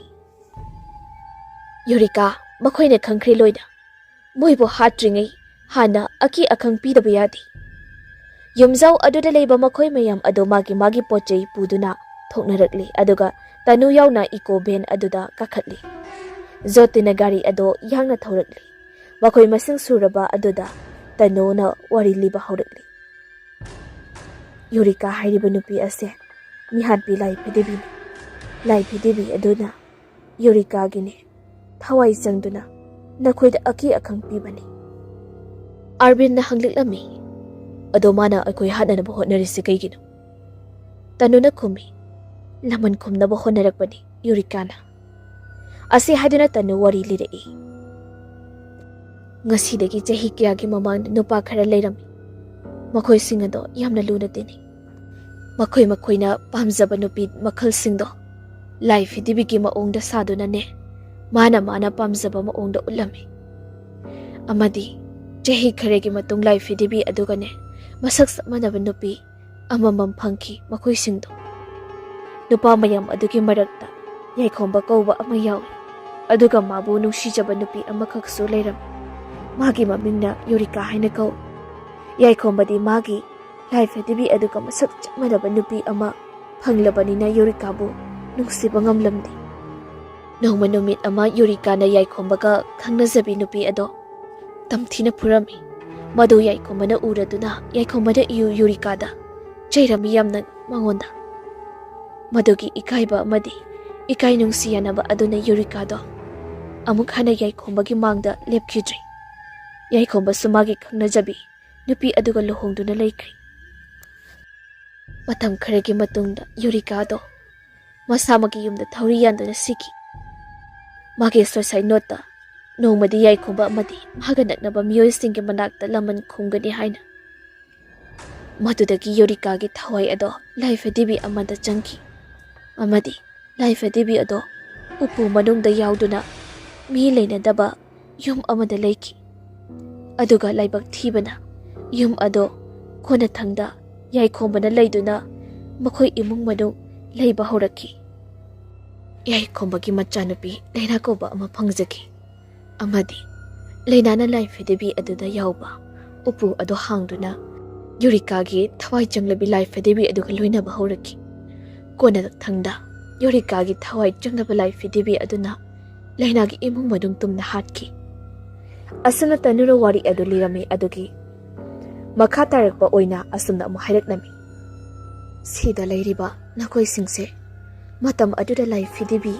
ꯌꯨꯔꯤꯀꯥ, ꯃꯈꯣꯏꯅ ꯈꯪꯈ꯭ꯔꯦ ꯂꯣꯏꯅ꯫ ꯃꯣꯏꯕꯨ ꯍꯥꯠꯇ꯭ꯔꯤꯉꯩ ꯍꯥꯟꯅ ꯑꯀꯤ ꯑꯈꯪ ꯄꯤꯗꯕ ꯌꯥꯗꯦ꯫ ꯌꯨꯝꯖꯥꯎ ꯑꯗꯨꯗ ꯂꯩꯕ ꯃꯈꯣꯏ ꯃꯌꯥꯝ ꯑꯗꯣ ꯃꯥꯒꯤ ꯄꯣꯠꯆꯩ ꯄꯨꯗꯨꯅ ꯊꯣꯛꯅꯔꯛꯂꯤ ꯑꯗꯨꯒ ꯇꯅꯨ ꯌꯥꯎꯅ ꯏꯀꯣ ꯚꯦꯟ ꯑꯗꯨꯗ ꯀꯥꯈꯠꯂꯤ꯫ ꯖꯣꯇꯤꯅ ꯒꯥꯔꯤ ꯑꯗꯣ ꯌꯥꯡꯅ ꯊꯧꯔꯛꯂꯤ꯫ ꯃꯈꯣꯏ ꯃꯁꯤꯡ ꯁꯨꯔꯕ ꯑꯗꯨꯗ ꯇꯅꯨꯅ ꯋꯥꯔꯤ ꯂꯤꯕ ꯍꯧꯔꯛꯂꯤ꯫ ꯌꯨꯔꯤꯀꯥ ꯍꯥꯏꯔꯤꯕ ꯅꯨꯄꯤ ꯑꯁꯦ ꯃꯤꯍꯥꯠꯄꯤ ꯂꯥꯏꯐꯗꯤꯕꯤꯅꯤ꯫ ꯂꯥꯏꯐꯗꯤꯕꯤ ꯑꯗꯨꯅ ꯌꯨꯔꯤꯀꯥꯒꯤꯅꯦ ꯊꯋꯥꯏ ꯆꯪꯗꯨꯅ ꯅꯈꯣꯏꯗ ꯑꯀꯤ ꯑꯈꯪ ꯄꯤꯕꯅꯤ꯫ ꯑꯔꯕꯤꯟꯅ ꯍꯪꯂꯛꯂꯝꯃꯤ꯫ ꯑꯗꯣ ꯃꯥꯅ ꯑꯩꯈꯣꯏ ꯍꯥꯠꯅꯅꯕ ꯍꯣꯠꯅꯔꯤꯁꯤ ꯀꯩꯒꯤꯅꯣ? ꯇꯅꯨꯅ ꯈꯨꯝꯃꯤ꯫ ꯂꯃꯟ ꯈꯨꯝꯅꯕ ꯍꯣꯠꯅꯔꯛꯄꯅꯤ ꯌꯨꯔꯤꯀꯥꯅ꯫ ꯑꯁꯤ ꯍꯥꯏꯗꯨꯅ ꯇꯅꯨ ꯋꯥꯔꯤ ꯂꯤꯔꯛꯏ꯫ ꯉꯁꯤꯗꯒꯤ ꯆꯍꯤ ꯀꯌꯥꯒꯤ ꯃꯃꯥꯡꯗ ꯅꯨꯄꯥ ꯈꯔ ꯂꯩꯔꯝꯃꯤ꯫ ꯃꯈꯣꯏꯁꯤꯡ ꯑꯗꯣ ꯌꯥꯝꯅ ꯂꯨꯅ ꯇꯤꯟꯅꯩ꯫ ꯃꯈꯣꯏꯅ ꯄꯥꯝꯖꯕ ꯅꯨꯄꯤ ꯃꯈꯜꯁꯤꯡꯗꯣ ꯂꯥꯏꯐꯗꯤꯕꯤꯒꯤ ꯃꯑꯣꯡꯗ ꯁꯥꯗꯨꯅꯅꯦ ꯃꯥꯅ ꯄꯥꯝꯖꯕ ꯃꯑꯣꯡꯗ ꯎꯠꯂꯝꯃꯤ꯫ ꯑꯃꯗꯤ ꯆꯍꯤ ꯈꯔꯒꯤ ꯃꯇꯨꯡ ꯂꯥꯏꯐꯗꯤꯕꯤ ꯑꯗꯨꯒꯅꯦ ꯃꯁꯛ ꯆꯞ ꯃꯥꯟꯅꯕ ꯅꯨꯄꯤ ꯑꯃꯃꯝ ꯐꯪꯈꯤ ꯃꯈꯣꯏꯁꯤꯡꯗꯣ꯫ ꯅꯨꯄꯥ ꯃꯌꯥꯝ ꯑꯗꯨꯒꯤ ꯃꯔꯛꯇ ꯌꯥꯏꯈꯣꯝꯕ ꯀꯧꯕ ꯑꯃ ꯌꯥꯎꯏ ꯑꯗꯨꯒ ꯃꯥꯕꯨ ꯅꯨꯡꯁꯤꯖꯕ ꯅꯨꯄꯤ ꯑꯃꯈꯛꯁꯨ ꯂꯩꯔꯝꯃꯤ꯫ ꯃꯥꯒꯤ ꯃꯃꯤꯡꯅ ꯌꯨꯔꯤꯀꯥ ꯍꯥꯏꯅ ꯀꯧꯏ꯫ ꯌꯥꯏꯈꯣꯝꯕꯗꯤ ꯃꯥꯒꯤ ꯂꯥꯏꯐꯗꯤꯕꯤ ꯑꯗꯨꯒ ꯃꯁꯛ ꯆꯞ ꯃꯥꯟꯅꯕ ꯅꯨꯄꯤ ꯑꯃ ꯐꯪꯂꯕꯅꯤꯅ ꯌꯨꯔꯤꯀꯥꯕꯨ ꯅꯨꯡꯁꯤꯕ ꯉꯝꯂꯝꯗꯦ꯫ ꯅꯣꯡꯃ ꯅꯨꯃꯤꯠ ꯑꯃ ꯌꯨꯔꯤꯀꯥꯅ ꯌꯥꯏꯈꯣꯝꯕꯒ ꯈꯪꯅꯖꯕꯤ ꯅꯨꯄꯤ ꯑꯗꯣ ꯇꯝꯊꯤꯅ ꯐꯨꯔꯝꯃꯤ꯫ ꯃꯗꯨ ꯌꯥꯏꯈꯣꯝꯕꯅ ꯎꯔꯗꯨꯅ ꯌꯥꯏꯈꯣꯝꯕꯅ ꯌꯨꯔꯤꯀꯥꯗ ꯆꯩꯔꯝꯃꯤ ꯌꯥꯝꯅ ꯃꯉꯣꯟꯗ꯫ ꯃꯗꯨꯒꯤ ꯏꯀꯥꯏꯕ ꯑꯃꯗꯤ ꯏꯀꯥꯏ ꯅꯨꯡꯁꯤ ꯌꯥꯅꯕ ꯑꯗꯨꯅ ꯌꯨꯔꯤꯀꯥꯗꯣ ꯑꯃꯨꯛ ꯍꯟꯅ ꯌꯥꯏꯈꯣꯝꯕꯒꯤ ꯃꯥꯡꯗ ꯂꯦꯞꯈꯤꯗ꯭ꯔꯦ꯫ ꯌꯥꯏꯈꯣꯝꯕꯁꯨ ꯃꯥꯒꯤ ꯈꯪꯅꯖꯕꯤ ꯅꯨꯄꯤ ꯑꯗꯨꯒ ꯂꯨꯍꯣꯡꯗꯨꯅ ꯂꯩꯈ꯭ꯔꯦ꯫ ꯃꯇꯝ ꯈꯔꯒꯤ ꯃꯇꯨꯡꯗ ꯌꯨꯔꯤꯀꯥꯗꯣ ꯃꯁꯥꯃꯛꯀꯤ ꯌꯨꯝꯗ ꯊꯧꯔꯤ ꯌꯥꯟꯗꯨꯅ ꯁꯤꯈꯤ꯫ ꯃꯥꯒꯤ ꯁꯨꯏꯁꯥꯏꯗ ꯅꯣꯠꯇ ꯅꯣꯡꯃꯗꯤ ꯌꯥꯏꯈꯣꯝꯕ ꯑꯃꯗꯤ ꯃꯥꯒ ꯅꯛꯅꯕ ꯃꯤꯑꯣꯏꯁꯤꯡꯒꯤ ꯃꯅꯥꯛꯇ ꯂꯃꯟ ꯈꯨꯝꯒꯅꯤ ꯍꯥꯏꯅ꯫ ꯃꯗꯨꯗꯒꯤ ꯌꯨꯔꯤꯀꯥꯒꯤ ꯊꯋꯥꯏ ꯑꯗꯣ ꯂꯥꯏꯐꯗꯤꯕꯤ ꯑꯃꯗ ꯆꯪꯈꯤ ꯑꯃꯗꯤ ꯂꯥꯏꯐꯗꯤꯕꯤ ꯑꯗꯣ ꯎꯄꯨ ꯃꯅꯨꯡꯗ ꯌꯥꯎꯗꯨꯅ ꯃꯤ ꯂꯩꯅꯗꯕ ꯌꯨꯝ ꯑꯃꯗ ꯂꯩꯈꯤ꯫ ꯑꯗꯨꯒ ꯂꯥꯏꯕꯛ ꯊꯤꯕꯅ ꯌꯨꯝ ꯑꯗꯣ ꯀꯣꯟꯅꯊꯪꯗ ꯌꯥꯏꯈꯣꯝꯕꯅ ꯂꯩꯗꯨꯅ ꯃꯈꯣꯏ ꯏꯃꯨꯡ ꯃꯅꯨꯡ ꯂꯩꯕ ꯍꯧꯔꯛꯈꯤ꯫ ꯌꯥꯏꯈꯣꯝꯕꯒꯤ ꯃꯆꯥꯅꯨꯄꯤ ꯂꯩꯅꯥ ꯀꯧꯕ ꯑꯃ ꯐꯪꯖꯈꯤ ꯑꯃꯗꯤ ꯂꯩꯅꯥꯅ ꯂꯥꯏꯐꯗꯤꯕꯤ ꯑꯗꯨꯗ ꯌꯥꯎꯕ ꯎꯄꯨ ꯑꯗꯣ ꯍꯥꯡꯗꯨꯅ ꯌꯨꯔꯤꯀꯥꯒꯤ ꯊꯋꯥꯏ ꯆꯪꯂꯕꯤ ꯂꯥꯏꯐꯗꯤꯕꯤ ꯑꯗꯨꯒ ꯂꯣꯏꯅꯕ ꯍꯧꯔꯛꯈꯤ꯫ ꯀꯣꯟꯅꯊꯪꯗ ꯌꯨꯔꯤꯀꯥꯒꯤ ꯊꯋꯥꯏ ꯆꯪꯂꯕ ꯂꯥꯏꯐꯗꯤꯕꯤ ꯑꯗꯨꯅ ꯂꯩꯅꯥꯒꯤ ꯏꯃꯨꯡ ꯃꯅꯨꯡ ꯇꯨꯝꯅ ꯍꯥꯠꯈꯤ꯫ ꯑꯁꯨꯝꯅ ꯇꯅꯨꯅ ꯋꯥꯔꯤ ꯑꯗꯨ ꯂꯤꯔꯝꯃꯤ ꯑꯗꯨꯒꯤ ꯃꯈꯥ ꯇꯥꯔꯛꯄ ꯑꯣꯏꯅ ꯑꯁꯨꯝꯅ ꯑꯃꯨꯛ ꯍꯥꯏꯔꯛꯂꯝꯃꯤ꯫ ꯁꯤꯗ ꯂꯩꯔꯤꯕ ꯅꯈꯣꯏꯁꯤꯡꯁꯦ ꯃꯇꯝ ꯑꯗꯨꯗ ꯂꯥꯏꯐꯗꯤꯕꯤ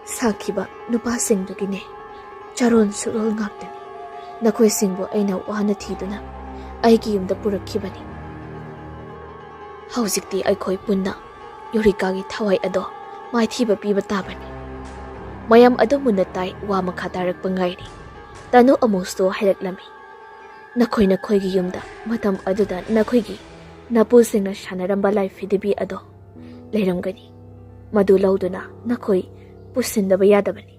ꯁꯥꯈꯤꯕ ꯅꯨꯄꯥꯁꯤꯡꯗꯨꯒꯤꯅꯦ ꯆꯥꯔꯣꯟ ꯁꯨꯔꯣꯜ ꯉꯥꯛꯇꯅꯤ꯫ ꯅꯈꯣꯏꯁꯤꯡꯕꯨ ꯑꯩꯅ ꯋꯥꯅ ꯊꯤꯗꯨꯅ ꯑꯩꯒꯤ ꯌꯨꯝꯗ ꯄꯨꯔꯛꯈꯤꯕꯅꯤ꯫ ꯍꯧꯖꯤꯛꯇꯤ ꯑꯩꯈꯣꯏ ꯄꯨꯟꯅ ꯌꯨꯔꯤꯀꯥꯒꯤ ꯊꯋꯥꯏ ꯑꯗꯣ ꯃꯥꯏꯊꯤꯕ ꯄꯤꯕ ꯇꯥꯕꯅꯤ꯫ ꯃꯌꯥꯝ ꯑꯗꯨ ꯃꯨꯟꯅ ꯇꯥꯏ ꯋꯥ ꯃꯈꯥ ꯇꯥꯔꯛꯄ ꯉꯥꯏꯔꯤ꯫ ꯇꯅꯨ ꯑꯃꯨꯛꯁꯨ ꯍꯥꯏꯔꯛꯂꯝꯃꯤ꯫ ꯅꯈꯣꯏꯒꯤ ꯌꯨꯝꯗ ꯃꯇꯝ ꯑꯗꯨꯗ ꯅꯈꯣꯏꯒꯤ ꯅꯄꯨꯁꯤꯡꯅ ꯁꯥꯟꯅꯔꯝꯕ ꯂꯥꯏꯐꯗꯤꯕꯤ ꯑꯗꯣ ꯂꯩꯔꯝꯒꯅꯤ꯫ ꯃꯗꯨ ꯂꯧꯗꯨꯅ ꯅꯈꯣꯏ ꯄꯨꯁꯤꯟꯗꯕ ꯌꯥꯗꯕꯅꯤ꯫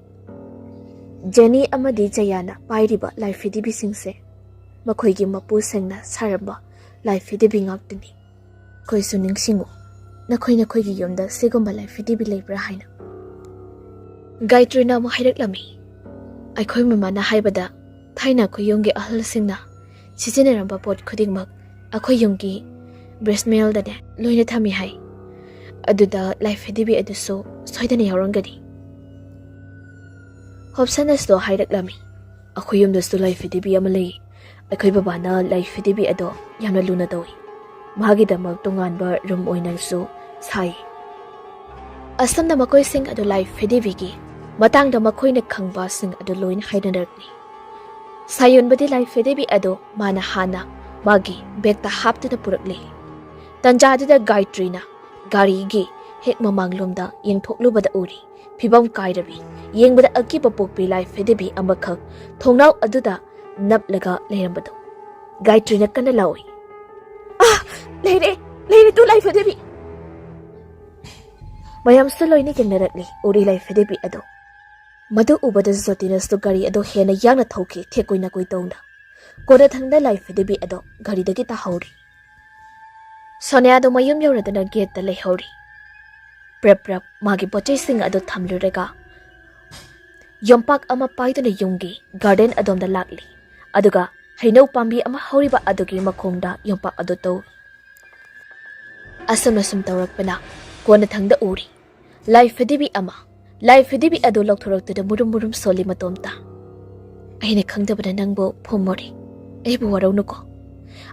ꯖꯦꯅꯤ ꯑꯃꯗꯤ ꯖꯌꯥꯅ ꯄꯥꯏꯔꯤꯕ ꯂꯥꯏꯐꯗꯤꯕꯤꯁꯤꯡꯁꯦ ꯃꯈꯣꯏꯒꯤ ꯃꯄꯨꯁꯤꯡꯅ ꯁꯥꯔꯝꯕ ꯂꯥꯏꯐꯗꯤꯕꯤ ꯉꯥꯛꯇꯅꯤ꯫ ꯑꯩꯈꯣꯏꯁꯨ ꯅꯤꯡꯁꯤꯡꯉꯨ ꯅꯈꯣꯏꯒꯤ ꯌꯨꯝꯗ ꯁꯤꯒꯨꯝꯕ ꯂꯥꯏꯐꯗꯤꯕꯤ ꯂꯩꯕ꯭ꯔꯥ ꯍꯥꯏꯅ꯫ ꯒꯥꯏꯇ꯭ꯔꯤꯅ ꯑꯃꯨꯛ ꯍꯥꯏꯔꯛꯂꯝꯃꯤ꯫ ꯑꯩꯈꯣꯏ ꯃꯃꯥꯅ ꯍꯥꯏꯕꯗ ꯊꯥꯏꯅ ꯑꯩꯈꯣꯏ ꯌꯨꯝꯒꯤ ꯑꯍꯜꯁꯤꯡꯅ ꯁꯤꯖꯤꯟꯅꯔꯝꯕ ꯄꯣꯠ ꯈꯨꯗꯤꯡꯃꯛ ꯑꯩꯈꯣꯏ ꯌꯨꯝꯒꯤ ꯕ꯭ꯔꯦꯁꯃꯦꯜꯗꯅꯦ ꯂꯣꯏꯅ ꯊꯝꯃꯤ ꯍꯥꯏ꯫ ꯑꯗꯨꯗ ꯂꯥꯏꯐꯗꯤꯕꯤ ꯑꯗꯨꯁꯨ ꯁꯣꯏꯗꯅ ꯌꯥꯎꯔꯝꯒꯅꯤ꯫ ꯍꯣꯞꯁꯟꯅꯁꯨ ꯍꯥꯏꯔꯛꯂꯝꯃꯤ꯫ ꯑꯩꯈꯣꯏ ꯌꯨꯝꯗꯁꯨ ꯂꯥꯏꯐꯗꯤꯕꯤ ꯑꯃ ꯂꯩ꯫ ꯑꯩꯈꯣꯏ ꯕꯕꯥꯅ ꯂꯥꯏꯐꯗꯤꯕꯤ ꯑꯗꯣ ꯌꯥꯝꯅ ꯂꯨꯅ ꯇꯧꯏ꯫ ꯃꯥꯒꯤꯗꯃꯛ ꯇꯣꯉꯥꯟꯕ ꯔꯨꯝ ꯑꯣꯏꯅꯁꯨ ꯁꯥꯏ꯫ ꯑꯁꯨꯝꯅ ꯃꯈꯣꯏꯁꯤꯡ ꯑꯗꯨ ꯂꯥꯏꯐꯗꯤꯕꯤꯒꯤ ꯃꯇꯥꯡꯗ ꯃꯈꯣꯏꯅ ꯈꯪꯕꯁꯤꯡ ꯑꯗꯨ ꯂꯣꯏꯅ ꯍꯥꯏꯅꯔꯛꯂꯤ꯫ ꯁꯥꯌꯣꯟꯕꯗꯤ ꯂꯥꯏꯐꯗꯤꯕꯤ ꯑꯗꯣ ꯃꯥꯅ ꯍꯥꯟꯅ ꯃꯥꯒꯤ ꯕꯦꯛꯇ ꯍꯥꯞꯇꯨꯅ ꯄꯨꯔꯛꯂꯤ꯫ ꯇꯟꯖꯥꯗꯨꯗ ꯒꯥꯏꯇ꯭ꯔꯤꯅ ꯒꯥꯔꯤꯒꯤ ꯍꯦꯛ ꯃꯃꯥꯡꯂꯣꯝꯗ ꯌꯦꯡꯊꯣꯛꯂꯨꯕꯗ ꯎꯔꯤ ꯐꯤꯕꯝ ꯀꯥꯏꯔꯕꯤ ꯌꯦꯡꯕꯗ ꯑꯀꯤꯕ ꯄꯣꯛꯄꯤ ꯂꯥꯏꯐꯗꯤꯕꯤ ꯑꯃꯈꯛ ꯊꯣꯡꯅꯥꯎ ꯑꯗꯨꯗ ꯅꯞꯂꯒ ꯂꯩꯔꯝꯕꯗꯣ꯫ ꯒꯥꯏꯇ꯭ꯔꯤꯅ ꯀꯟꯅ ꯂꯥꯎꯏ꯫ ꯂꯩꯔꯦ ꯇꯨ ꯂꯥꯏꯐꯗꯤꯕꯤ! ꯃꯌꯥꯝꯁꯨ ꯂꯣꯏꯅ ꯌꯦꯡꯅꯔꯛꯂꯤ ꯎꯔꯤ ꯂꯥꯏꯐꯗꯤꯕꯤ ꯑꯗꯣ꯫ Madu ubada Zotinas to Gari ado hena yana thoki thekoina koitona. Koda thangda LAIPHADIBI ado Gari dagi tahori. Sonia ado mayum yauradana gate da lehori. Prep magi pochai sing ado thamlurega. Yompak ama paiduna yungi garden adom da lakli. Aduga haina pambi ama horiba adugi makhongda yompak ado to. Asam nasum tawrakpana kona thangda uri. LAIPHADIBI ama. LAIPHADIBI ado lokthoroktuda murum soli matomta. Aina khangdabana nangbo phomori. Aibu waraunuko.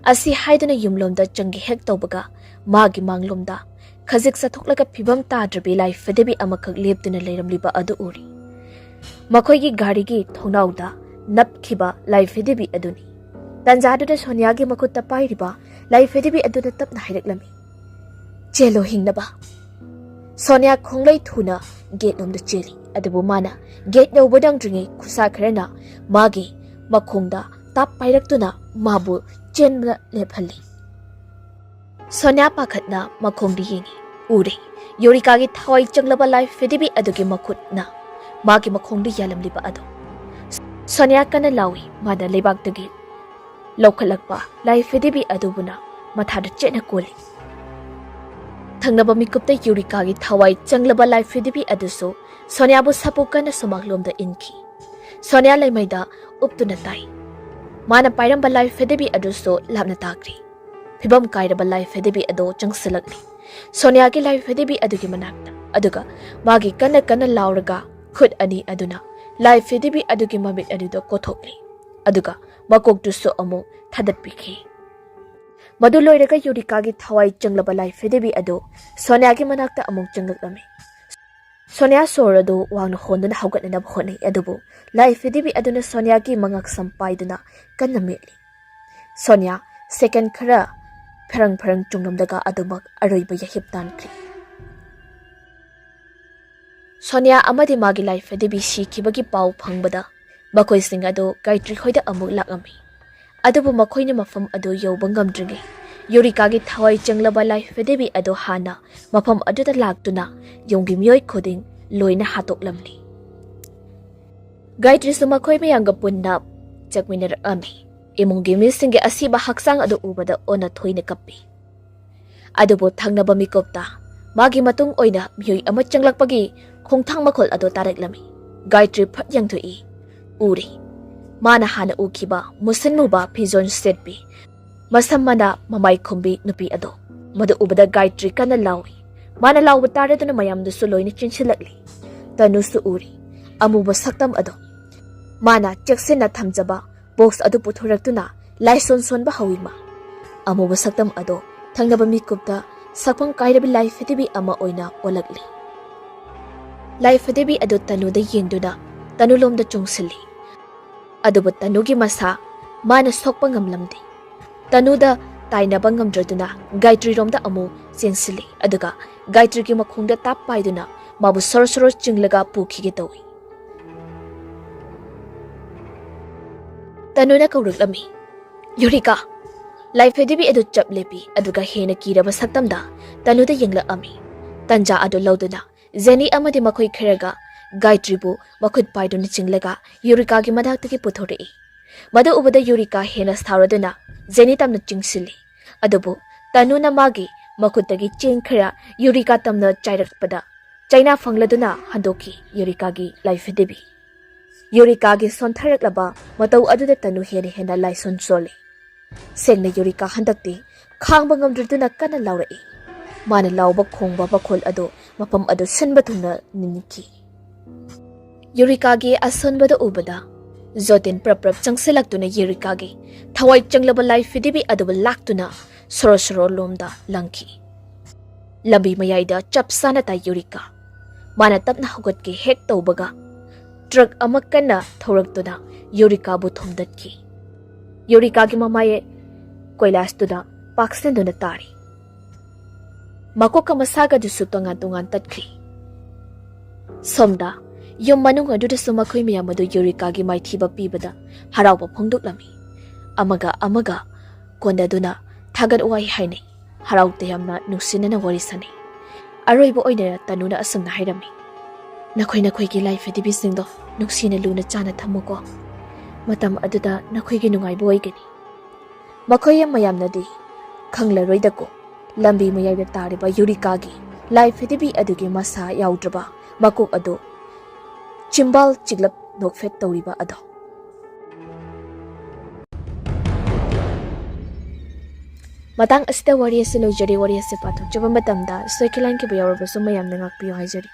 Asi haidana yumlomda changi hek tawbaga magi manglomda khajik sathoklaga phibam tadrabi LAIPHADIBI amakak leptuna leiramliba adu uri. Makoigi garigi thonauda napkhiba LAIPHADIBI aduni. Tanjaduda Soniagi makutta pairiba LAIPHADIBI aduna tapna haireklami. Chelo hingnaba. Sonia khonglai thuna gate lomda cheli adubu mana gate yobadang dringi khusa kharana magi makhongda tap pairaktuna mabu chenbla lephalli. Sonia pakhatna makhongdi yingi uri yorikagi thawai changlaba LAIPHADIBI adugi makhutna magi makhongdi yalamliba adu. Sonia kana lawi mada lebaktagi lokhalakpa LAIPHADIBI adubuna mathada chena koli. Thangnaba mikupta Yurikagi thawai changlaba LAIPHADIBI aduso Sonia bu sapukana sumaglomda inki. Sonia laimaida uptuna tai. Mana pairamba LAIPHADIBI aduso labna takri. Phibam kairaba LAIPHADIBI ado changsilakni. Sonia gi LAIPHADIBI adugi manakta. Aduga magi kana lauraga khut ani aduna LAIPHADIBI adugi mamit adudo kothokli. Aduga makok duso amu thadat pikhi. Madu loiraga Yurikagi thawai changlaba LAIPHADIBI ado Sonia gi manakta among changlaklami. Sonia sorado wangna hondana haugatna bhone adubu LAIPHADIBI aduna Sonia gi mangak sampaiduna kanna metli. Sonia second khara pharang chunglamdaga adumak aroiba yahip tankri. Sonia amadi magi LAIPHADIBI sikibagi pau phangbada makoi sing ado Gayatri hoida amuk lakami. Adubu makoina mafam ado yoba ngamdringi. Yurikagi thawai changlaba LAIPHADIBI ado hana mafam aduda laktuna yonggi miyoi khoding loina hatoklamli. Gayatri sumakoi mayanga punna chakminar ami. Imungi misinge asiba haksang ado ubada ona thoina kappi. Adubu thangnaba mikopta magi matung oina miyoi ama changlakpagi khongthang makhol ado tareklami. Gayatri phat yangthoi uri. Mana hana ukiba musinmuba pijon setpi. Masamana mamai khumbi nupi ado. Madu ubada Gayatri kana lawi. Mana lawa taraduna mayamdu suloina chinchilakli. Tanu su uri. Amuba saktam ado. Mana cheksina thamjaba box ado puthoraktuna laison sonba hawima. Amuba saktam ado thangnaba mikupta sakpang kairabi LAIPHADIBI ama oina olakli. LAIPHADIBI ado tanuda yengduna tanulomda chungsilli. Adubu tanugi masa mana sokpa ngamlamdi. Tanuda tainaba ngamdraduna Gayatri romda amu chensili aduga Gayatri gi makhongda tap paiduna mabu sorosoro chinglaga pukhige tawi. Tanuna kauruklami Yurika LAIPHADIBI adu chaplepi aduga hena kiraba saktamda tanuda yengla ami. Tanja adu lauduna Zeni amadi makhoi kheraga Gayatri bu makhut paiduna chinglaga Yurika gi madaktagi puthori. Madu ubada Yurika hena stharaduna Zeni tamna chingsili. Adubu tanuna magi makhutagi ching khara Yurika tamna chairakpada. China fangladuna handoki Yurika gi LAIPHADIBI. Yurika gi sontharaklaba matau aduda tanu hena laison soli. Sengna Yurika handakti khangba ngamdraduna kana laurai. Mana lauba khongba bakhol ado mapam ado sinba thungna ninki. Yurika gi asonbada ubada Zotin prap changsilaktuna Yurika gi thawai changlaba LAIPHADIBI aduba laktuna sorosoro lomda langki. Lambi mayaida chapsana ta Yurika. Mana tapna hugatki hek tawbaga truck amakana thoraktuna Yurika bu thomdatki. Yurika gi mamaye koilastuna paksenduna tari. Makoka masaga dusu tungan tatkri. Somda yom manung aduda sumakhoi miyamadu Yurika gi maithiba pibada harauba phongdoklami. Amaga kondaduna thagat wai hainai haraute yamna nungsinana wari sani. Aroiba oina tanuna asumna hairami. Nakhoi laifhadibisingdo nuksina luna chana thamuko. Matam aduda nakhoigi nungaiba oigani. Makhoi mayamnadi khanglaroidako lambi mayaida tariba yurikagi laifhadibi adugi masa yaudraba makuk ado chimbal chiglap nokfet tawriba ado. Matang asida wari ase lojari wari ase pathok jaba matamda soikilan ke bayawrabasu mayamna ngakpiyo haijari.